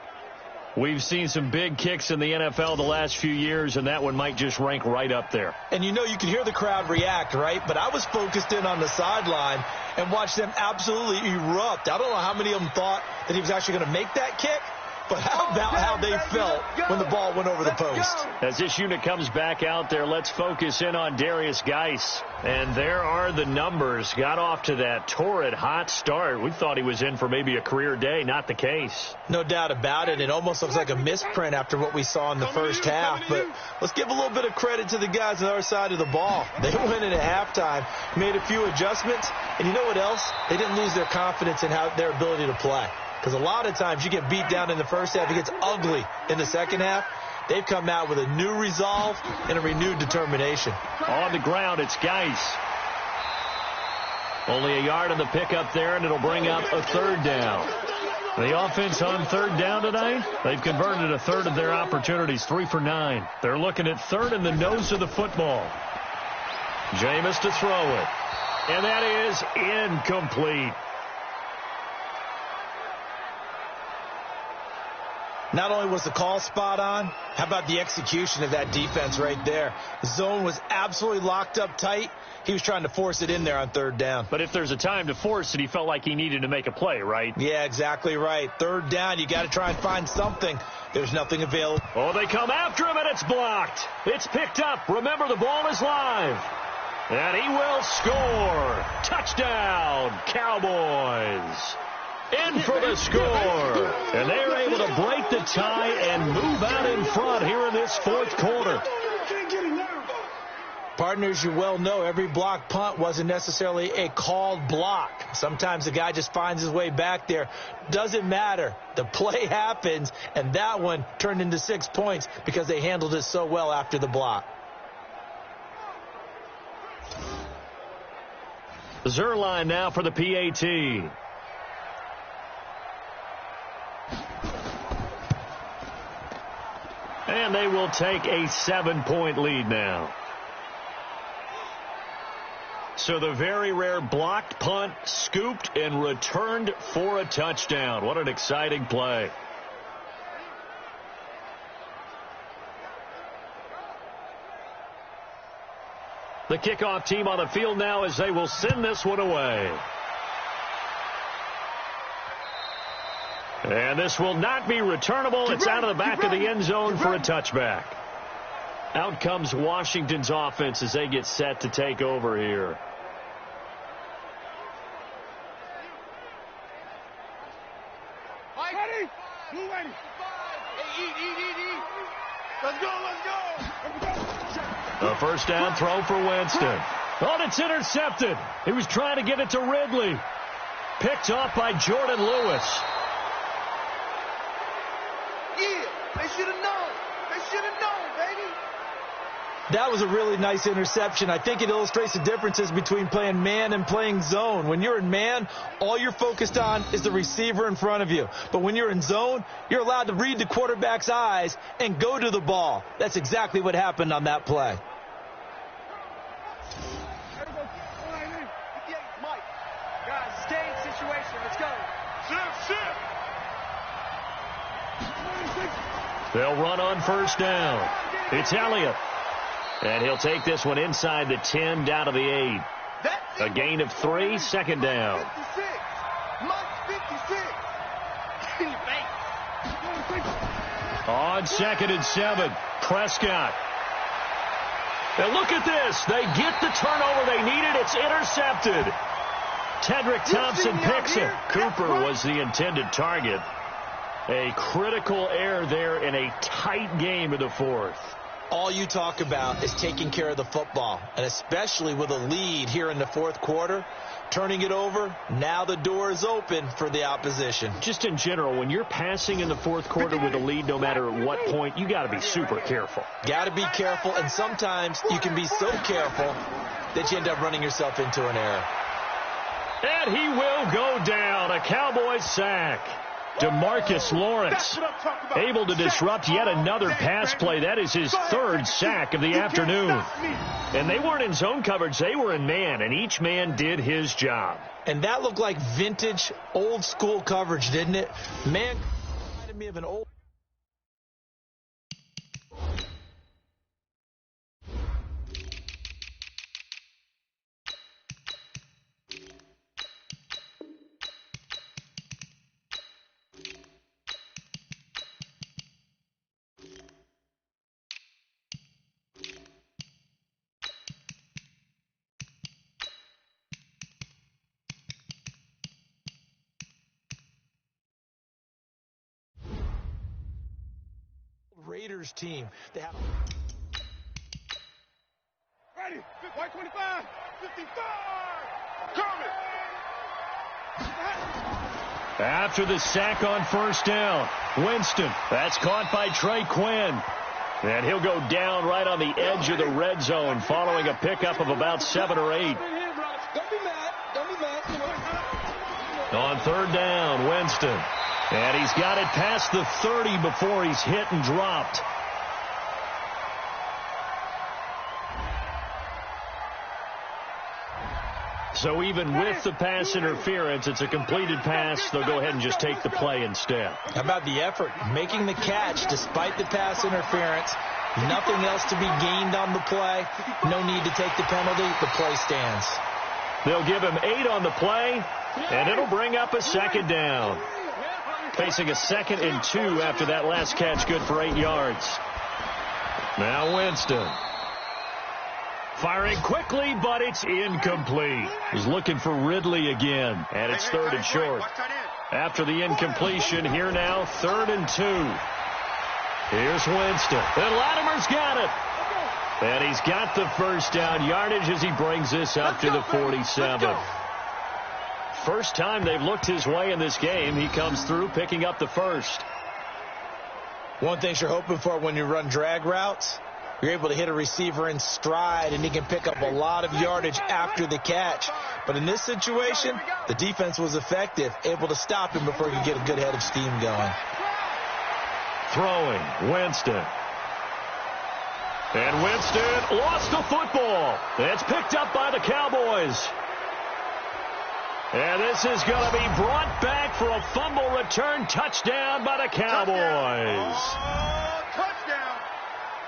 We've seen some big kicks in the NFL the last few years, and that one might just rank right up there. And you know, you can hear the crowd react, right? But I was focused in on the sideline and watched them absolutely erupt. I don't know how many of them thought that he was actually going to make that kick, but how about how they felt when the ball went over the post? As this unit comes back out there, let's focus in on Darius Geis. And there are the numbers. Got off to that torrid hot start. We thought he was in for maybe a career day. Not the case. No doubt about it. It almost looks like a misprint after what we saw in the first half. But let's give a little bit of credit to the guys on the other side of the ball. They went in at halftime, made a few adjustments. And you know what else? They didn't lose their confidence in their ability to play. Because a lot of times you get beat down in the first half. It gets ugly in the second half. They've come out with a new resolve and a renewed determination. On the ground, it's Geis. Only a yard on the pickup there, and it'll bring up a 3rd down. The offense on 3rd down tonight, they've converted a 1/3 of their opportunities, 3 for 9. They're looking at 3rd in the nose of the football. Jameis to throw it. And that is incomplete. Not only was the call spot on, how about the execution of that defense right there? The zone was absolutely locked up tight. He was trying to force it in there on 3rd down. But if there's a time to force it, he felt like he needed to make a play, right? Yeah, exactly right. 3rd down, you got to try and find something. There's nothing available. Oh, they come after him, and it's blocked. It's picked up. Remember, the ball is live. And he will score. Touchdown, Cowboys. In for the score. And they're able to break the tie and move out in front here in this 4th quarter. Partners, you well know every block punt wasn't necessarily a called block. Sometimes the guy just finds his way back there. Doesn't matter. The play happens, and that one turned into 6 points because they handled it so well after the block. Zerline now for the PAT. And they will take a 7-point lead now. So the very rare blocked punt, scooped and returned for a touchdown. What an exciting play. The kickoff team on the field now as they will send this one away. And this will not be returnable. It's out of the back of the end zone for a touchback. Out comes Washington's offense as they get set to take over here. Ready? You ready? Hey, eat. Let's go. A 1st down throw for Winston. Oh, it's intercepted. He was trying to get it to Ridley. Picked off by Jordan Lewis. They should have known. Baby. That was a really nice interception. I think it illustrates the differences between playing man and playing zone. When you're in man, all you're focused on is the receiver in front of you. But when you're in zone, you're allowed to read the quarterback's eyes and go to the ball. That's exactly what happened on that play. Mike, guys, stay in situation. Let's go. Shift. They'll run on 1st down. It's Elliott. And he'll take this one inside the 10 down to the 8. A gain of 3, 2nd down. 56. On 2nd and 7, Prescott. And look at this. They get the turnover they needed. It's intercepted. Tedrick Thompson picks it. Cooper was the intended target. A critical error there in a tight game of the 4th. All you talk about is taking care of the football, and especially with a lead here in the fourth quarter, turning it over, now the door is open for the opposition. Just in general, when you're passing in the fourth quarter with a lead, no matter at what point, you got to be super careful. Got to be careful, and sometimes you can be so careful that you end up running yourself into an error. And he will go down. A Cowboys sack. DeMarcus Lawrence able to disrupt yet another pass play. That is his third sack of the afternoon. And they weren't in zone coverage. They were in man, and each man did his job. And that looked like vintage, old-school coverage, didn't it? Man, reminded me of an old... Raiders team. They have ready, white 25, 55, coming. After the sack on first down, Winston, that's caught by Trey Quinn. And he'll go down right on the edge of the red zone following a pickup of about 7 or 8. Don't be mad. Don't be mad. On third down, Winston. And he's got it past the 30 before he's hit and dropped. So even with the pass interference, it's a completed pass. They'll go ahead and just take the play instead. How about the effort? Making the catch despite the pass interference. Nothing else to be gained on the play. No need to take the penalty. The play stands. They'll give him 8 on the play, and it'll bring up a second down. Facing a 2nd and 2 after that last catch, good for 8 yards. Now Winston. Firing quickly, but it's incomplete. He's looking for Ridley again, and it's 3rd and short. After the incompletion, here now, 3rd and 2. Here's Winston. And Latimer's got it. And he's got the first down yardage as he brings this up to the 47. First time they've looked his way in this game. He comes through picking up the first. One thing you're hoping for when you run drag routes, you're able to hit a receiver in stride, and he can pick up a lot of yardage after the catch. But in this situation, the defense was effective, able to stop him before he could get a good head of steam going. Throwing, Winston. And Winston lost the football. It's picked up by the Cowboys. And this is going to be brought back for a fumble return touchdown by the Cowboys. Touchdown.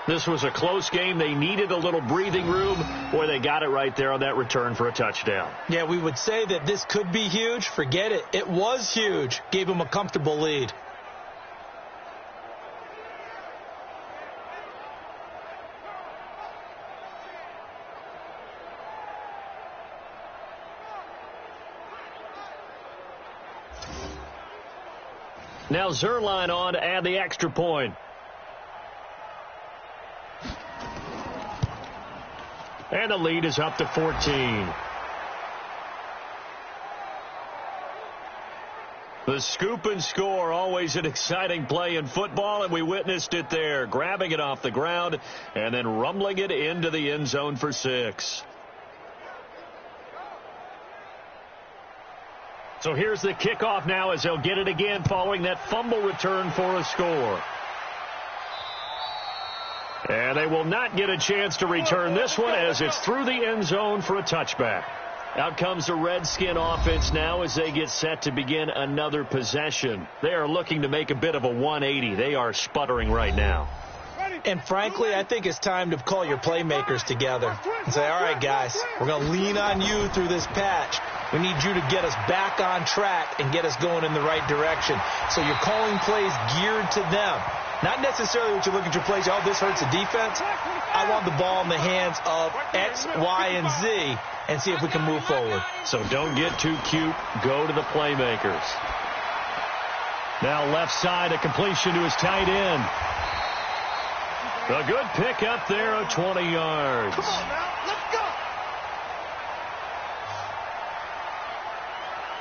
This was a close game. They needed a little breathing room. Boy, they got it right there on that return for a touchdown. Yeah, we would say that this could be huge. Forget it. It was huge. Gave them a comfortable lead. Now Zerline on to add the extra point. And the lead is up to 14. The scoop and score, always an exciting play in football, and we witnessed it there. Grabbing it off the ground and then rumbling it into the end zone for 6. So here's the kickoff now as they'll get it again following that fumble return for a score. And they will not get a chance to return this one as it's through the end zone for a touchback. Out comes the Redskin offense now as they get set to begin another possession. They are looking to make a bit of a 180. They are sputtering right now. And frankly, I think it's time to call your playmakers together and say, all right, guys, we're going to lean on you through this patch. We need you to get us back on track and get us going in the right direction. So you're calling plays geared to them. Not necessarily what you look at your plays, oh, this hurts the defense. I want the ball in the hands of X, Y, and Z and see if we can move forward. So don't get too cute. Go to the playmakers. Now left side, a completion to his tight end. A good pick up there of 20 yards. Come on now, let's go.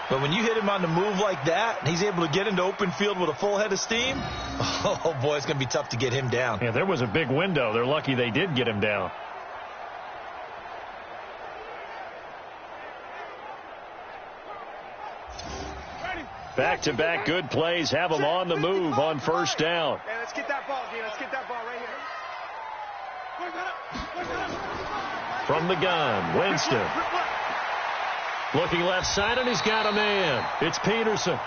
But when you hit him on the move like that, and he's able to get into open field with a full head of steam, oh, boy, it's going to be tough to get him down. Yeah, there was a big window. They're lucky they did get him down. Back-to-back good plays have him on the move on first down. Hey, let's get that ball, Dean. Let's get that ball right here. From the gun, Winston. Looking left side, and he's got a man. It's Peterson.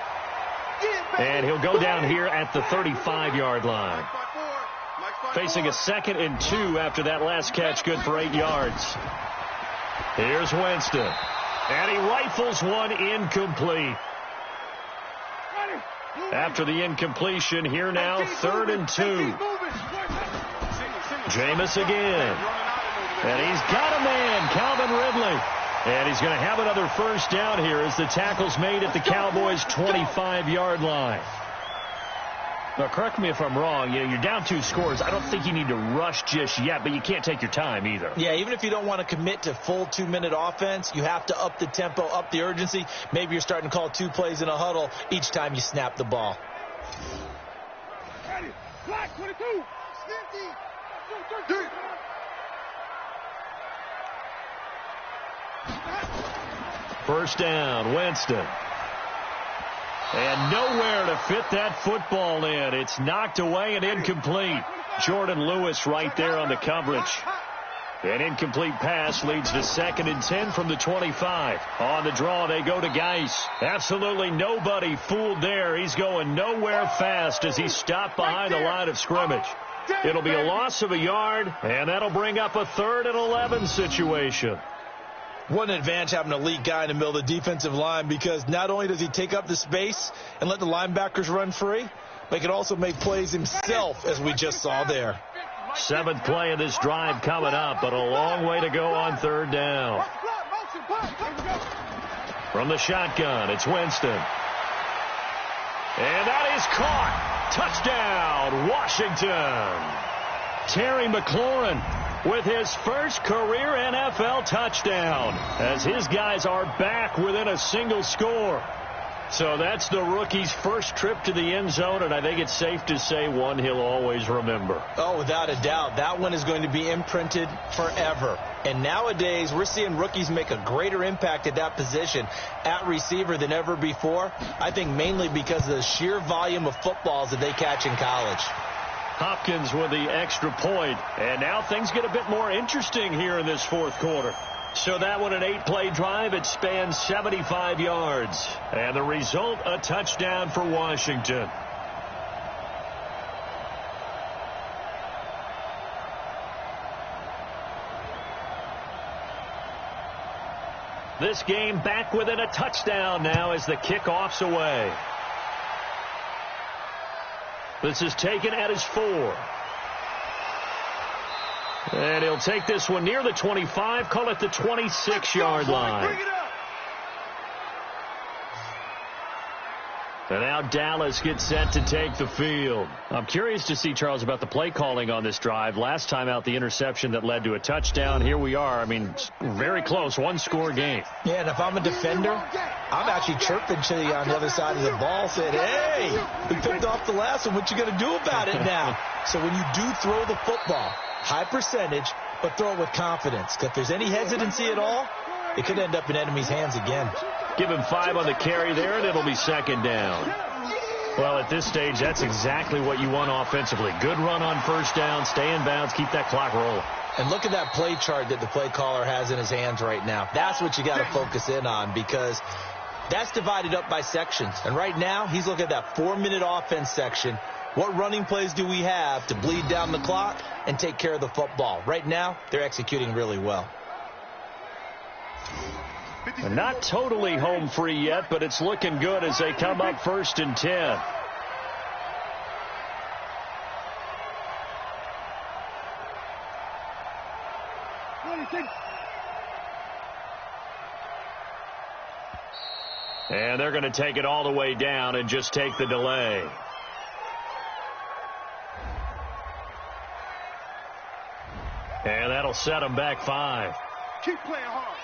And he'll go down here at the 35-yard line. Facing a 2nd and 2 after that last catch, good for 8 yards. Here's Winston. And he rifles one incomplete. After the incompletion, here now, 3rd and 2. Jameis again. And he's got a man, Calvin Ridley. And he's going to have another first down here as the tackle's made at the Cowboys' 25-yard line. Now, correct me if I'm wrong. You know, you're down 2 scores. I don't think you need to rush just yet, but you can't take your time either. Yeah, even if you don't want to commit to full 2-minute offense, you have to up the tempo, up the urgency. Maybe you're starting to call 2 plays in a huddle each time you snap the ball. Ready. Black 22. 50. First down, Winston. And nowhere to fit that football in. It's knocked away and incomplete. Jordan Lewis right there on the coverage. An incomplete pass leads to 2nd and 10 from the 25. On the draw, they go to Geis. Absolutely nobody fooled there. He's going nowhere fast as he stopped behind the line of scrimmage. It'll be a loss of a yard, and that'll bring up a 3rd and 11 situation. What an advantage having a elite guy in the middle of the defensive line, because not only does he take up the space and let the linebackers run free, but he can also make plays himself, as we just saw there. 7th play of this drive coming up, but a long way to go on 3rd down. From the shotgun, it's Winston. And that is caught. Touchdown, Washington. Terry McLaurin with his first career NFL touchdown, as his guys are back within a single score. So that's the rookie's first trip to the end zone, and I think it's safe to say one he'll always remember. Oh, without a doubt. That one is going to be imprinted forever. And nowadays, we're seeing rookies make a greater impact at that position at receiver than ever before. I think mainly because of the sheer volume of footballs that they catch in college. Hopkins with the extra point. And now things get a bit more interesting here in this 4th quarter. So that one, an 8-play drive. It spans 75 yards. And the result, a touchdown for Washington. This game back within a touchdown now as the kickoff's away. This is taken at his 4. And he'll take this one near the 25, call it the 26-yard line. And now Dallas gets set to take the field. I'm curious to see, Charles, about the play calling on this drive. Last time out, the interception that led to a touchdown. Here we are. I mean, very close, 1-score game. Yeah, and if I'm a defender, I'm actually chirping to you on the other side of the ball, saying, hey, we picked off the last one. What you going to do about it now? So when you do throw the football, high percentage, but throw it with confidence. Because if there's any hesitancy at all, it could end up in enemy's hands again. Give him 5 on the carry there, and it'll be 2nd down. Well, at this stage, that's exactly what you want offensively. Good run on first down, stay in bounds, keep that clock rolling. And look at that play chart that the play caller has in his hands right now. That's what you got to focus in on, because that's divided up by sections. And right now, he's looking at that 4-minute offense section. What running plays do we have to bleed down the clock and take care of the football? Right now, they're executing really well. Not totally home free yet, but it's looking good as they come up 1st and 10. And they're going to take it all the way down and just take the delay. And that'll set them back 5. Keep playing hard.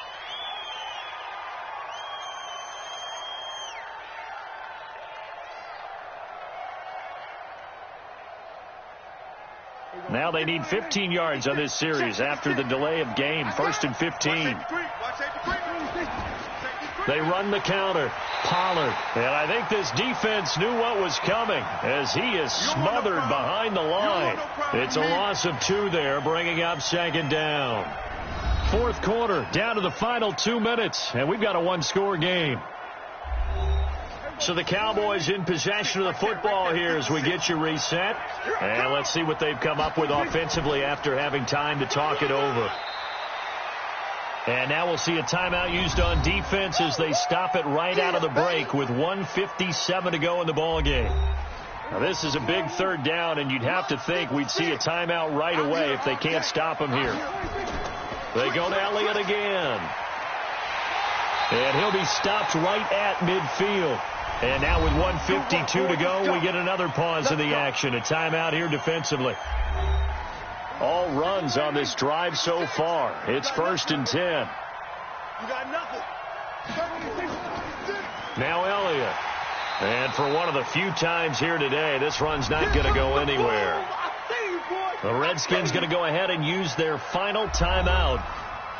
Now they need 15 yards on this series after the delay of game. 1st and 15. They run the counter. Pollard. And I think this defense knew what was coming as he is smothered behind the line. It's a loss of 2 there, bringing up 2nd down. 4th quarter, down to the final 2 minutes, and we've got a 1-score game. So the Cowboys in possession of the football here as we get you reset. And let's see what they've come up with offensively after having time to talk it over. And now we'll see a timeout used on defense as they stop it right out of the break with 1:57 to go in the ballgame. Now this is a big 3rd down, and you'd have to think we'd see a timeout right away if they can't stop him here. They go to Elliott again. And he'll be stopped right at midfield. And now with 1:52 to go, we get another pause in the action. A timeout here defensively. All runs on this drive so far. It's 1st and 10. You got nothing. Now Elliott. And for one of the few times here today, this run's not going to go anywhere. The Redskins going to go ahead and use their final timeout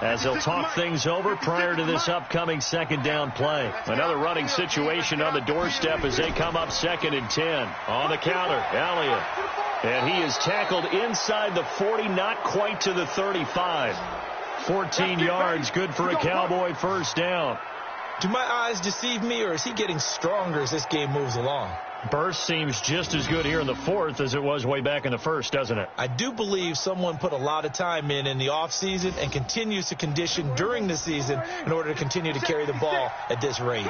as they'll talk things over prior to this upcoming 2nd down play. Another running situation on the doorstep as they come up 2nd and 10. On the counter, Elliott. And he is tackled inside the 40, not quite to the 35. 14 yards, good for a Cowboy 1st down. Do my eyes deceive me, or is he getting stronger as this game moves along? Burst seems just as good here in the 4th as it was way back in the 1st, doesn't it? I do believe someone put a lot of time in the offseason and continues to condition during the season in order to continue to carry the ball at this rate.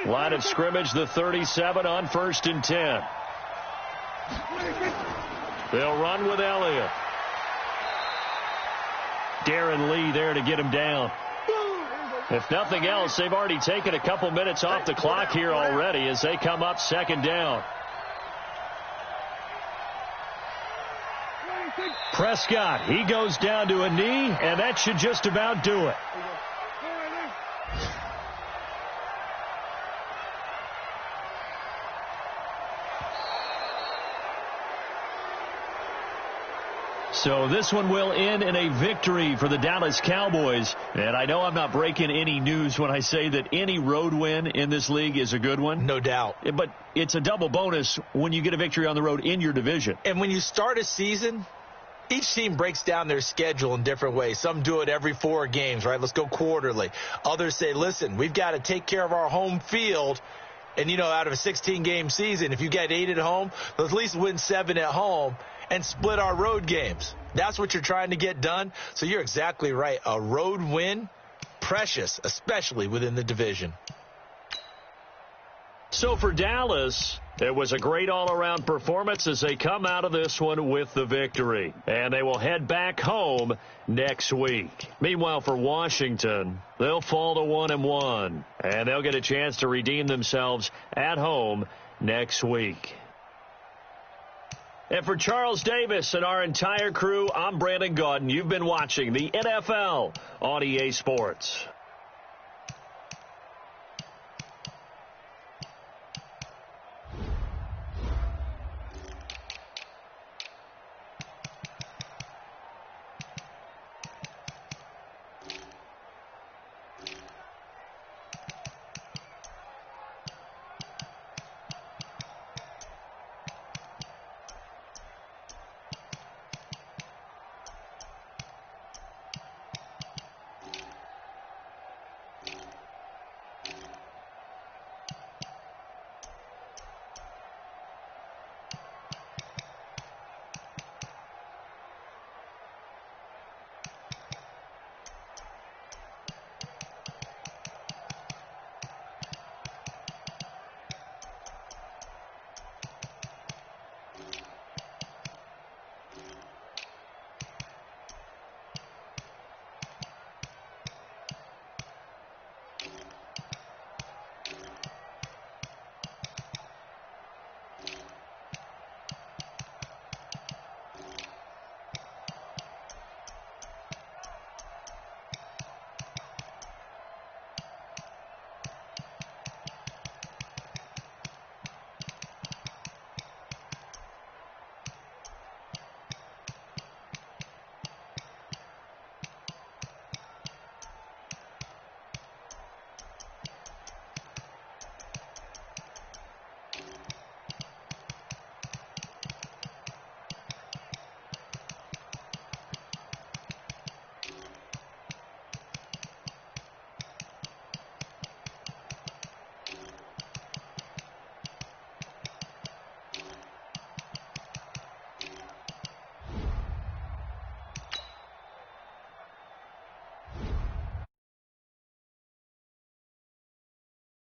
Line of scrimmage, the 37 on 1st and 10. They'll run with Elliott. Darren Lee there to get him down. If nothing else, they've already taken a couple minutes off the clock here already as they come up 2nd down. Prescott, he goes down to a knee, and that should just about do it. So this one will end in a victory for the Dallas Cowboys. And I know I'm not breaking any news when I say that any road win in this league is a good one. No doubt. But it's a double bonus when you get a victory on the road in your division. And when you start a season, each team breaks down their schedule in different ways. Some do it every 4 games, right? Let's go quarterly. Others say, listen, we've got to take care of our home field. And, you know, out of a 16-game season, if you get 8 at home, let's at least win 7 at home and split our road games. That's what you're trying to get done. So you're exactly right. A road win, precious, especially within the division. So for Dallas, it was a great all-around performance as they come out of this one with the victory. And they will head back home next week. Meanwhile, for Washington, they'll fall to 1-1. And they'll get a chance to redeem themselves at home next week. And for Charles Davis and our entire crew, I'm Brandon Gaudin. You've been watching the NFL on EA Sports.